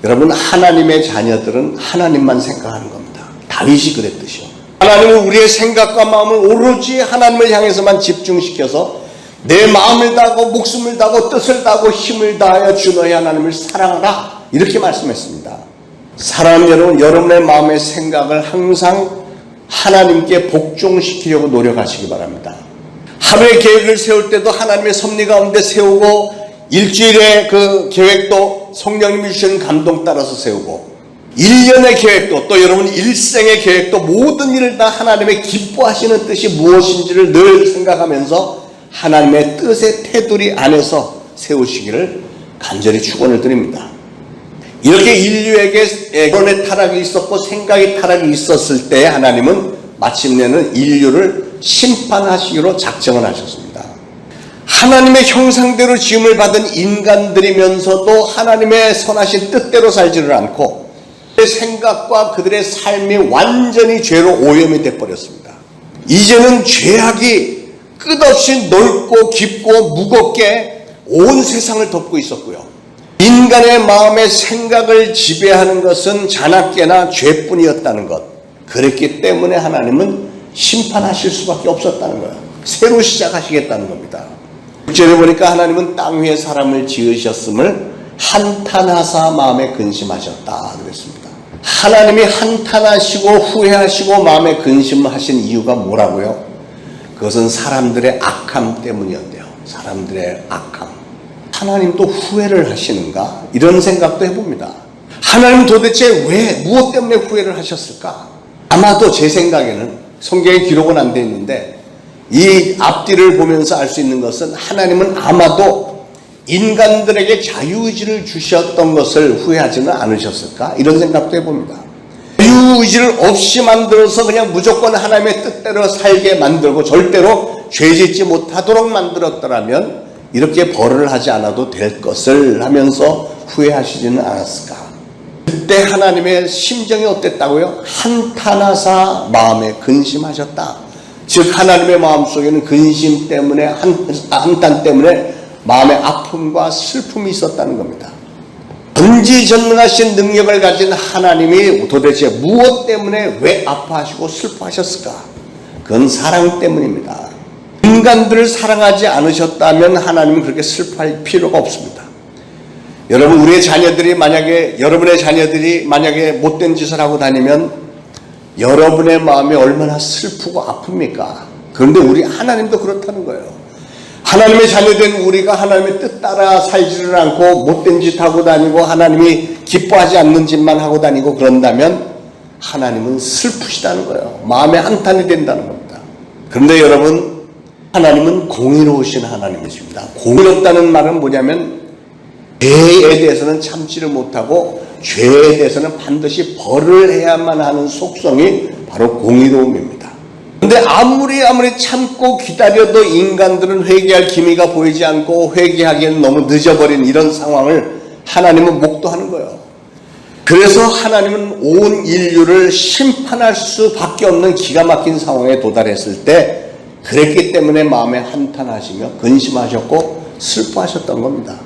여러분, 하나님의 자녀들은 하나님만 생각하는 겁니다. 다윗이 그랬듯이요. 하나님은 우리의 생각과 마음을 오로지 하나님을 향해서만 집중시켜서 내 마음을 다하고 목숨을 다하고 뜻을 다하고 힘을 다하여 주 너의 하나님을 사랑하라, 이렇게 말씀했습니다. 사랑하는 여러분, 여러분의 마음의 생각을 항상 하나님께 복종시키려고 노력하시기 바랍니다. 하루의 계획을 세울 때도 하나님의 섭리 가운데 세우고, 일주일의 그 계획도 성령님이 주시는 감동 따라서 세우고, 1년의 계획도, 또 여러분 일생의 계획도, 모든 일을 다 하나님의 기뻐하시는 뜻이 무엇인지를 늘 생각하면서 하나님의 뜻의 테두리 안에서 세우시기를 간절히 축원을 드립니다. 이렇게 인류에게 결혼의 타락이 있었고 생각의 타락이 있었을 때 하나님은 마침내는 인류를 심판하시기로 작정을 하셨습니다. 하나님의 형상대로 지음을 받은 인간들이면서도 하나님의 선하신 뜻대로 살지를 않고 그들의 생각과 그들의 삶이 완전히 죄로 오염이 되어버렸습니다. 이제는 죄악이 끝없이 넓고 깊고 무겁게 온 세상을 덮고 있었고요. 인간의 마음의 생각을 지배하는 것은 자나깨나 죄뿐이었다는 것. 그랬기 때문에 하나님은 심판하실 수밖에 없었다는 거예요. 새로 시작하시겠다는 겁니다. 6절에 보니까 하나님은 땅 위에 사람을 지으셨음을 한탄하사 마음에 근심하셨다 그랬습니다. 하나님이 한탄하시고 후회하시고 마음에 근심하신 이유가 뭐라고요? 그것은 사람들의 악함 때문이었대요. 사람들의 악함. 하나님도 후회를 하시는가? 이런 생각도 해봅니다. 하나님은 도대체 왜, 무엇 때문에 후회를 하셨을까? 아마도 제 생각에는, 성경에 기록은 안 되어 있는데 이 앞뒤를 보면서 알 수 있는 것은 하나님은 아마도 인간들에게 자유의지를 주셨던 것을 후회하지는 않으셨을까? 이런 생각도 해봅니다. 자유의지를 없이 만들어서 그냥 무조건 하나님의 뜻대로 살게 만들고 절대로 죄짓지 못하도록 만들었더라면 이렇게 벌을 하지 않아도 될 것을 하면서 후회하시지는 않았을까? 그때 하나님의 심정이 어땠다고요? 한탄하사 마음에 근심하셨다. 즉 하나님의 마음속에는 근심 때문에 한탄 때문에 마음의 아픔과 슬픔이 있었다는 겁니다. 전지전능하신 능력을 가진 하나님이 도대체 무엇 때문에 왜 아파하시고 슬퍼하셨을까? 그건 사랑 때문입니다. 인간들을 사랑하지 않으셨다면 하나님은 그렇게 슬퍼할 필요가 없습니다. 여러분, 우리의 자녀들이 만약에, 여러분의 자녀들이 만약에 못된 짓을 하고 다니면 여러분의 마음이 얼마나 슬프고 아픕니까? 그런데 우리 하나님도 그렇다는 거예요. 하나님의 자녀된 우리가 하나님의 뜻 따라 살지를 않고 못된 짓 하고 다니고 하나님이 기뻐하지 않는 짓만 하고 다니고 그런다면 하나님은 슬프시다는 거예요. 마음에 한탄이 된다는 겁니다. 그런데 여러분, 하나님은 공의로우신 하나님이십니다. 공의롭다는 말은 뭐냐면 죄에 대해서는 참지를 못하고 죄에 대해서는 반드시 벌을 해야만 하는 속성이 바로 공의로움입니다. 그런데 아무리 참고 기다려도 인간들은 회개할 기미가 보이지 않고 회개하기에는 너무 늦어버린 이런 상황을 하나님은 목도하는 거예요. 그래서 하나님은 온 인류를 심판할 수밖에 없는 기가 막힌 상황에 도달했을 때 그랬기 때문에 마음에 한탄하시며 근심하셨고 슬퍼하셨던 겁니다.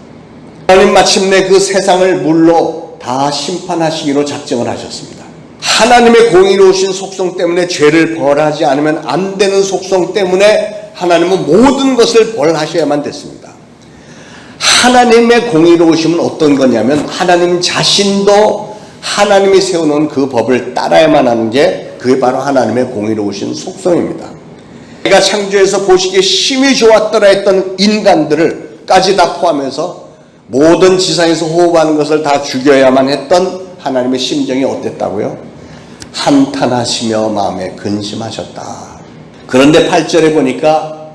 하나님 마침내 그 세상을 물로 다 심판하시기로 작정을 하셨습니다. 하나님의 공의로우신 속성 때문에 죄를 벌하지 않으면 안 되는 속성 때문에 하나님은 모든 것을 벌하셔야만 됐습니다. 하나님의 공의로우심은 어떤 거냐면 하나님 자신도 하나님이 세워놓은 그 법을 따라야만 하는 게 그게 바로 하나님의 공의로우신 속성입니다. 내가 창조해서 보시기에 심히 좋았더라 했던 인간들을까지 다 포함해서 모든 지상에서 호흡하는 것을 다 죽여야만 했던 하나님의 심정이 어땠다고요? 한탄하시며 마음에 근심하셨다. 그런데 8절에 보니까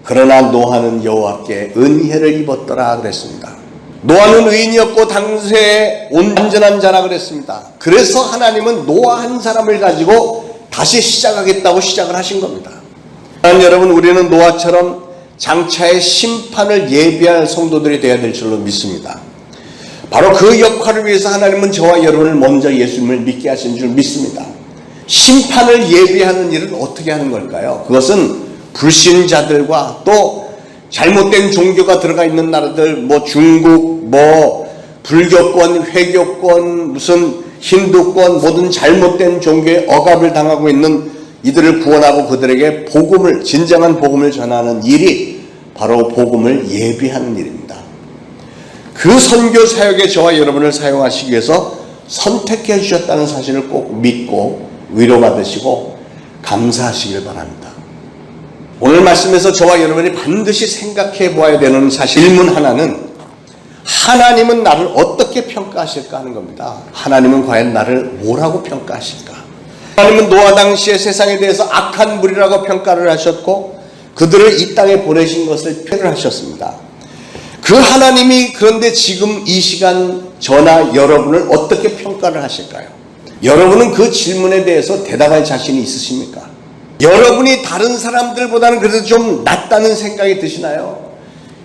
그러나 노아는 여호와께 은혜를 입었더라 그랬습니다. 노아는 의인이었고 당시에 온전한 자라 그랬습니다. 그래서 하나님은 노아 한 사람을 가지고 다시 시작하겠다고 시작을 하신 겁니다. 여러분, 우리는 노아처럼 장차의 심판을 예비할 성도들이 되어야 될 줄로 믿습니다. 바로 그 역할을 위해서 하나님은 저와 여러분을 먼저 예수님을 믿게 하신 줄 믿습니다. 심판을 예비하는 일은 어떻게 하는 걸까요? 그것은 불신자들과 또 잘못된 종교가 들어가 있는 나라들, 뭐 중국, 뭐 불교권, 회교권, 무슨 힌두권, 모든 잘못된 종교에 억압을 당하고 있는 이들을 구원하고 그들에게 복음을, 진정한 복음을 전하는 일이 바로 복음을 예비하는 일입니다. 그 선교 사역에 저와 여러분을 사용하시기 위해서 선택해 주셨다는 사실을 꼭 믿고 위로받으시고 감사하시길 바랍니다. 오늘 말씀에서 저와 여러분이 반드시 생각해 보아야 되는 사실 질문 하나는 하나님은 나를 어떻게 평가하실까 하는 겁니다. 하나님은 과연 나를 뭐라고 평가하실까? 하나님은 노아 당시의 세상에 대해서 악한 무리라고 평가를 하셨고 그들을 이 땅에 보내신 것을 표현을 하셨습니다. 그 하나님이 그런데 지금 이 시간 저나 여러분을 어떻게 평가를 하실까요? 여러분은 그 질문에 대해서 대답할 자신이 있으십니까? 여러분이 다른 사람들보다는 그래도 좀 낫다는 생각이 드시나요?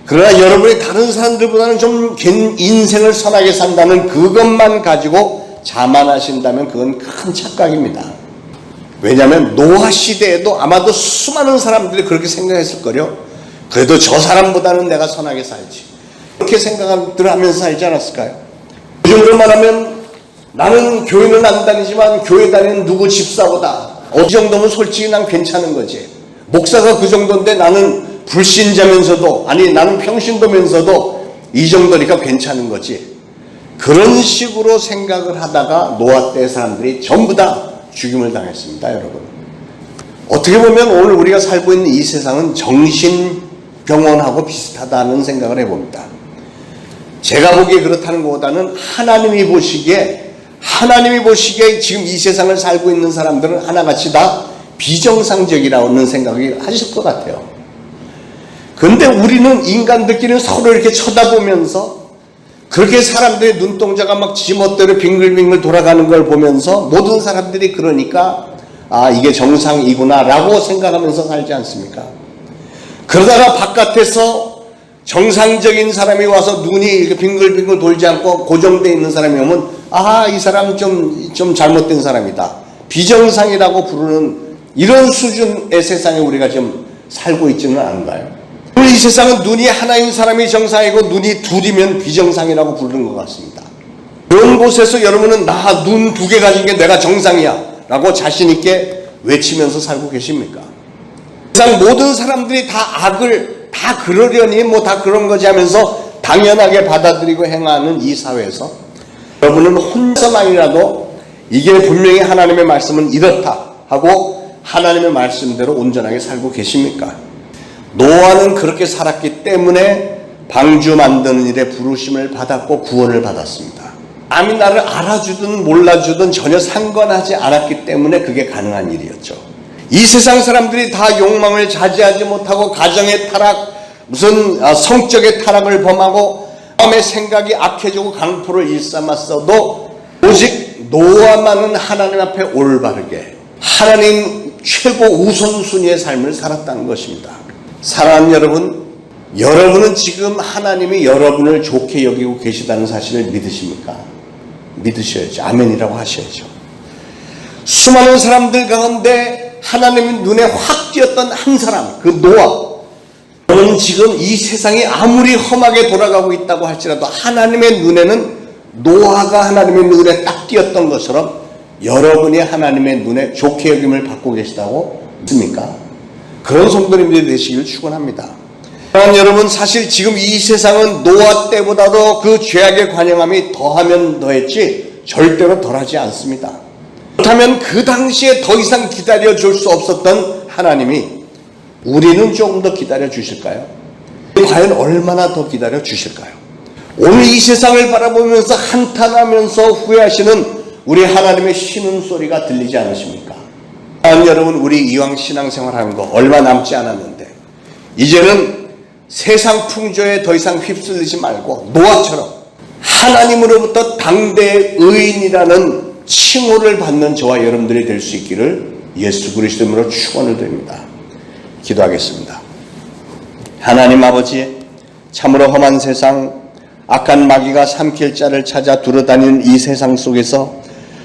그러나 여러분이 다른 사람들보다는 좀 인생을 선하게 산다는 그것만 가지고 자만하신다면 그건 큰 착각입니다. 왜냐하면 노아 시대에도 아마도 수많은 사람들이 그렇게 생각했을 거요. 그래도 저 사람보다는 내가 선하게 살지. 그렇게 생각을 하면서 살지 않았을까요? 요즘으로 말하면 나는 교회는 안 다니지만 교회 다니는 누구 집사보다 이 정도면 솔직히 난 괜찮은 거지. 목사가 그 정도인데 나는 불신자면서도, 아니 나는 평신도면서도 이 정도니까 괜찮은 거지. 그런 식으로 생각을 하다가 노아 때 사람들이 전부 다 죽임을 당했습니다. 여러분, 어떻게 보면 오늘 우리가 살고 있는 이 세상은 정신병원하고 비슷하다는 생각을 해봅니다. 제가 보기에 그렇다는 것보다는 하나님이 보시기에 지금 이 세상을 살고 있는 사람들은 하나같이 다 비정상적이라는 생각이 하실 것 같아요. 그런데 우리는 인간들끼리는 서로 이렇게 쳐다보면서 그렇게 사람들의 눈동자가 막 지멋대로 빙글빙글 돌아가는 걸 보면서 모든 사람들이 그러니까 아, 이게 정상이구나 라고 생각하면서 살지 않습니까? 그러다가 바깥에서 정상적인 사람이 와서 눈이 이렇게 빙글빙글 돌지 않고 고정되어 있는 사람이 오면 아, 이 사람 좀 잘못된 사람이다, 비정상이라고 부르는 이런 수준의 세상에 우리가 지금 살고 있지는 않은가요? 이 세상은 눈이 하나인 사람이 정상이고 눈이 둘이면 비정상이라고 부르는 것 같습니다. 그런 곳에서 여러분은 나 눈 두 개 가진 게 내가 정상이야 라고 자신 있게 외치면서 살고 계십니까? 세상 모든 사람들이 다 악을 다 그러려니 뭐 다 그런 거지 하면서 당연하게 받아들이고 행하는 이 사회에서 여러분은 혼자만이라도 이게 분명히 하나님의 말씀은 이렇다 하고 하나님의 말씀대로 온전하게 살고 계십니까? 노아는 그렇게 살았기 때문에 방주 만드는 일에 부르심을 받았고 구원을 받았습니다. 남이 나를 알아주든 몰라주든 전혀 상관하지 않았기 때문에 그게 가능한 일이었죠. 이 세상 사람들이 다 욕망을 자제하지 못하고 가정의 타락, 무슨 성적의 타락을 범하고 마음의 생각이 악해지고 강포를 일삼았어도 오직 노아만은 하나님 앞에 올바르게 하나님 최고 우선순위의 삶을 살았다는 것입니다. 사랑하는 여러분, 여러분은 지금 하나님이 여러분을 좋게 여기고 계시다는 사실을 믿으십니까? 믿으셔야죠. 아멘이라고 하셔야죠. 수많은 사람들 가운데 하나님의 눈에 확 띄었던 한 사람, 그 노아. 여러분 지금 이 세상이 아무리 험하게 돌아가고 있다고 할지라도 하나님의 눈에는 노아가 하나님의 눈에 딱 띄었던 것처럼 여러분이 하나님의 눈에 좋게 여김을 받고 계시다고 믿습니까? 그런 성도님들이 되시길 축원합니다. 여러분, 사실 지금 이 세상은 노아 때보다도 그 죄악의 관영함이 더하면 더했지 절대로 덜하지 않습니다. 그렇다면 그 당시에 더 이상 기다려줄 수 없었던 하나님이 우리는 조금 더 기다려 주실까요? 과연 얼마나 더 기다려 주실까요? 오늘 이 세상을 바라보면서 한탄하면서 후회하시는 우리 하나님의 신음소리가 들리지 않으십니까? 여러분, 우리 이왕 신앙생활하는 거 얼마 남지 않았는데 이제는 세상 풍조에 더 이상 휩쓸리지 말고 노아처럼 하나님으로부터 당대의 의인이라는 칭호를 받는 저와 여러분들이 될 수 있기를 예수 그리스도 이름으로 축원을 드립니다. 기도하겠습니다. 하나님 아버지, 참으로 험한 세상, 악한 마귀가 삼킬 자를 찾아 두루다니는 이 세상 속에서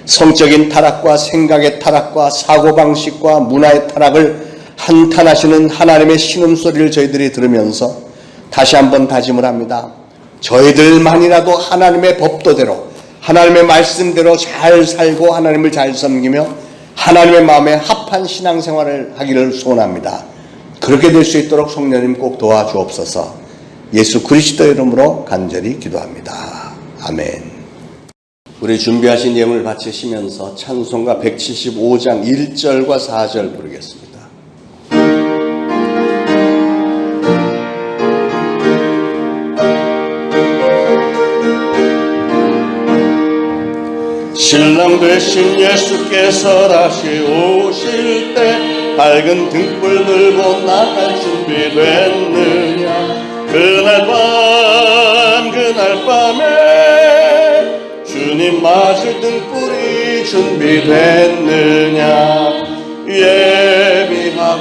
성적인 타락과 생각의 타락과 사고방식과 문화의 타락을 한탄하시는 하나님의 신음소리를 저희들이 들으면서 다시 한번 다짐을 합니다. 저희들만이라도 하나님의 법도대로 하나님의 말씀대로 잘 살고 하나님을 잘 섬기며 하나님의 마음에 합한 신앙생활을 하기를 소원합니다. 그렇게 될 수 있도록 성령님 꼭 도와주옵소서. 예수 그리스도 이름으로 간절히 기도합니다. 아멘. 우리 준비하신 예물을 바치시면서 찬송가 175장 1절과 4절 부르겠습니다. 신랑 되신 예수께서 다시 오실 때 밝은 등불 들고 나갈 준비됐느냐. 그날 밤에 주님 맞을 등불이 준비됐느냐. 예비하라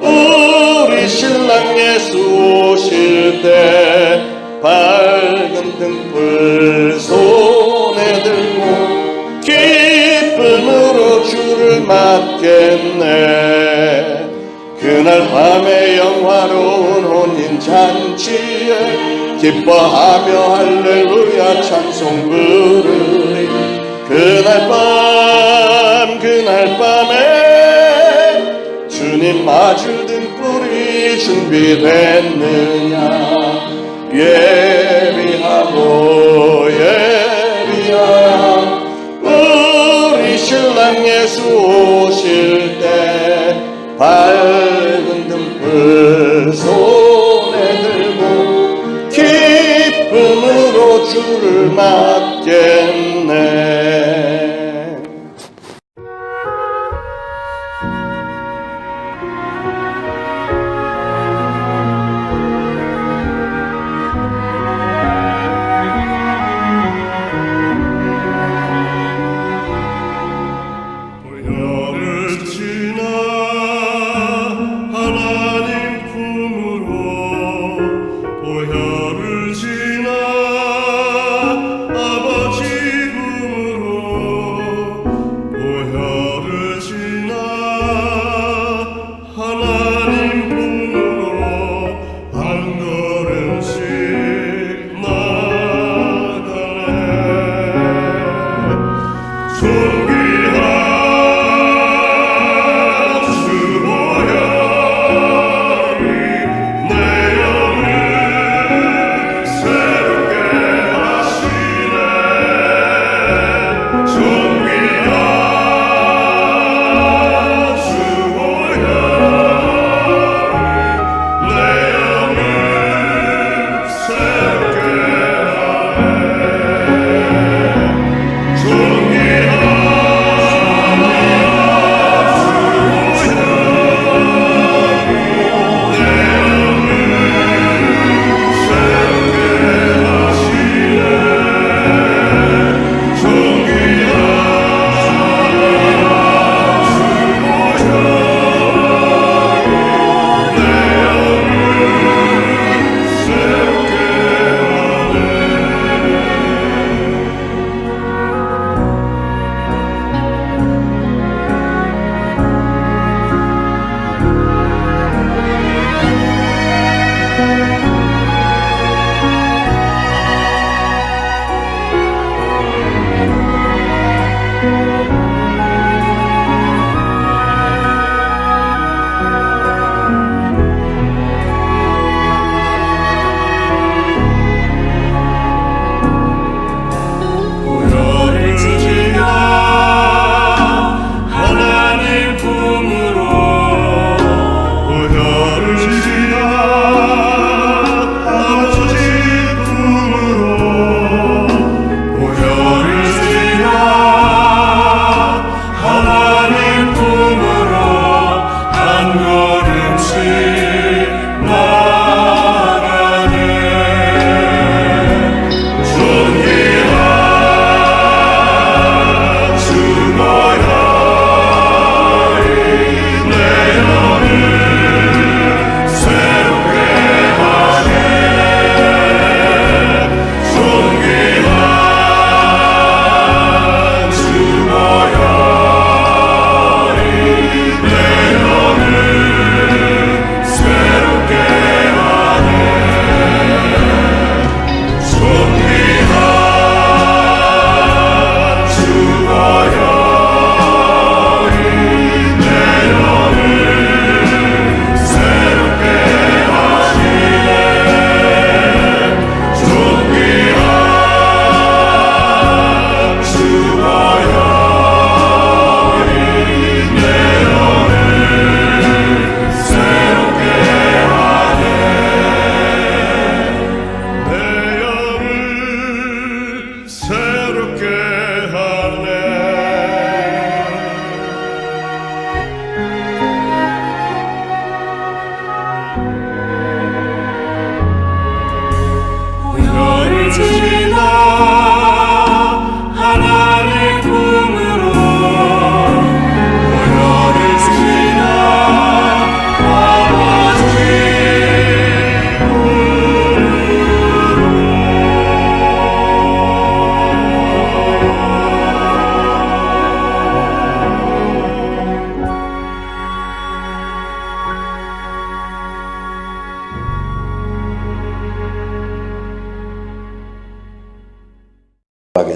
우리 신랑 예수 오실 때 밝은 등불 손에 들고 기쁨으로 주를 맞겠네. 그날 밤에 영화로운 혼인잔치에 기뻐하며 할렐루야 찬송 부르리. 그날 밤에 주님 맞을 등불이 준비됐느냐. 예비하라 우리 신랑 예수 오실 때 밝은 등불 손에 들고 기쁨으로 주를 맞겠네.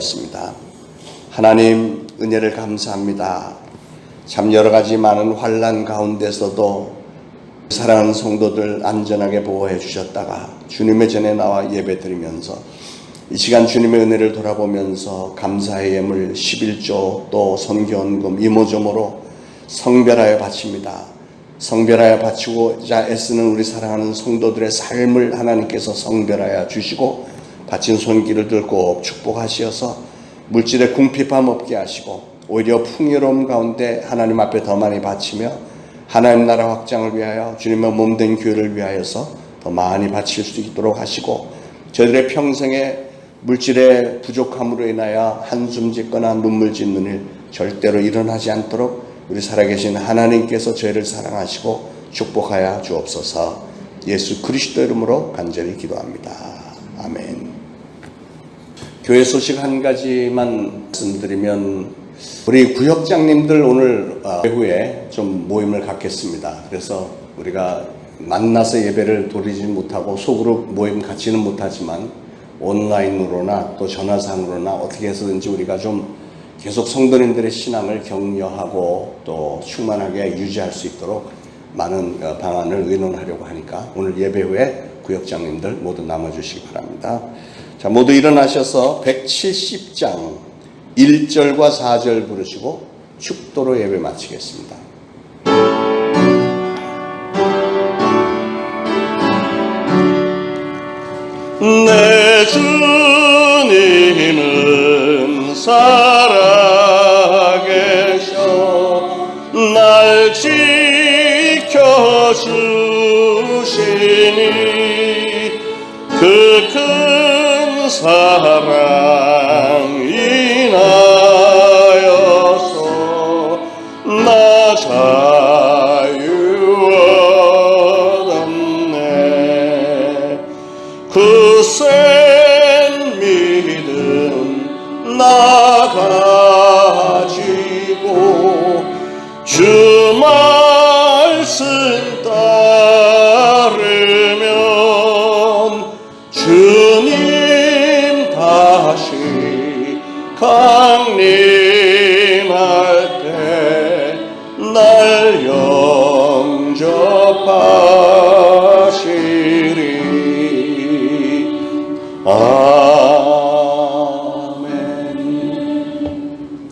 기도하겠습니다. 하나님, 은혜를 감사합니다. 참 여러 가지 많은 환난 가운데서도 사랑하는 성도들 안전하게 보호해 주셨다가 주님의 전에 나와 예배 드리면서 이 시간 주님의 은혜를 돌아보면서 감사의 예물 11조 또 선교헌금 이모저모로 성별하여 바칩니다. 성별하여 바치고자 애쓰는 우리 사랑하는 성도들의 삶을 하나님께서 성별하여 주시고 바친 손길을 꼭 축복하시어서 물질에 궁핍함 없게 하시고 오히려 풍요로움 가운데 하나님 앞에 더 많이 바치며 하나님 나라 확장을 위하여 주님의 몸된 교회를 위하여서 더 많이 바칠 수 있도록 하시고 저희들의 평생에 물질의 부족함으로 인하여 한숨 짓거나 눈물 짓는 일 절대로 일어나지 않도록 우리 살아계신 하나님께서 저희를 사랑하시고 축복하여 주옵소서. 예수 그리스도 이름으로 간절히 기도합니다. 아멘. 교회 소식 한 가지만 말씀드리면 우리 구역장님들 오늘 오후에 좀 모임을 갖겠습니다. 그래서 우리가 만나서 예배를 드리지 못하고 소그룹 모임 갖지는 못하지만 온라인으로나 또 전화상으로나 어떻게 해서든지 우리가 좀 계속 성도님들의 신앙을 격려하고 또 충만하게 유지할 수 있도록 많은 방안을 의논하려고 하니까 오늘 예배 후에 구역장님들 모두 남아주시기 바랍니다. 자, 모두 일어나셔서 170장 1절과 4절 부르시고 축도로 예배 마치겠습니다. 내 주님은 살아계셔 날 지켜주시니 그 큰 사랑 인하여서 나 자유 얻었네. 그 센 믿음 나 가지고 주 말씀 따르면 주님 다시 강림할 때 날 영접하시리. 아멘.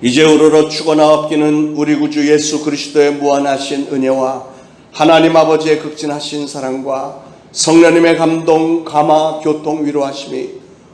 이제 우러러 죽어나 없기는 우리 구주 예수 그리스도의 무한하신 은혜와 하나님 아버지의 극진하신 사랑과 성령님의 감동, 감화, 교통, 위로하심이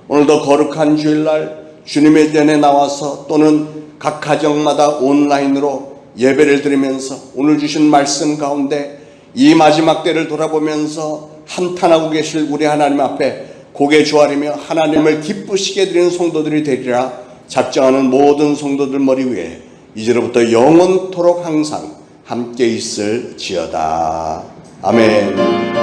오늘도 거룩한 주일날 주님의 전에 나와서 또는 각 가정마다 온라인으로 예배를 드리면서 오늘 주신 말씀 가운데 이 마지막 때를 돌아보면서 한탄하고 계실 우리 하나님 앞에 고개 조아리며 하나님을 기쁘시게 드리는 성도들이 되리라 작정하는 모든 성도들 머리 위에 이제로부터 영원토록 항상 함께 있을지어다. 아멘.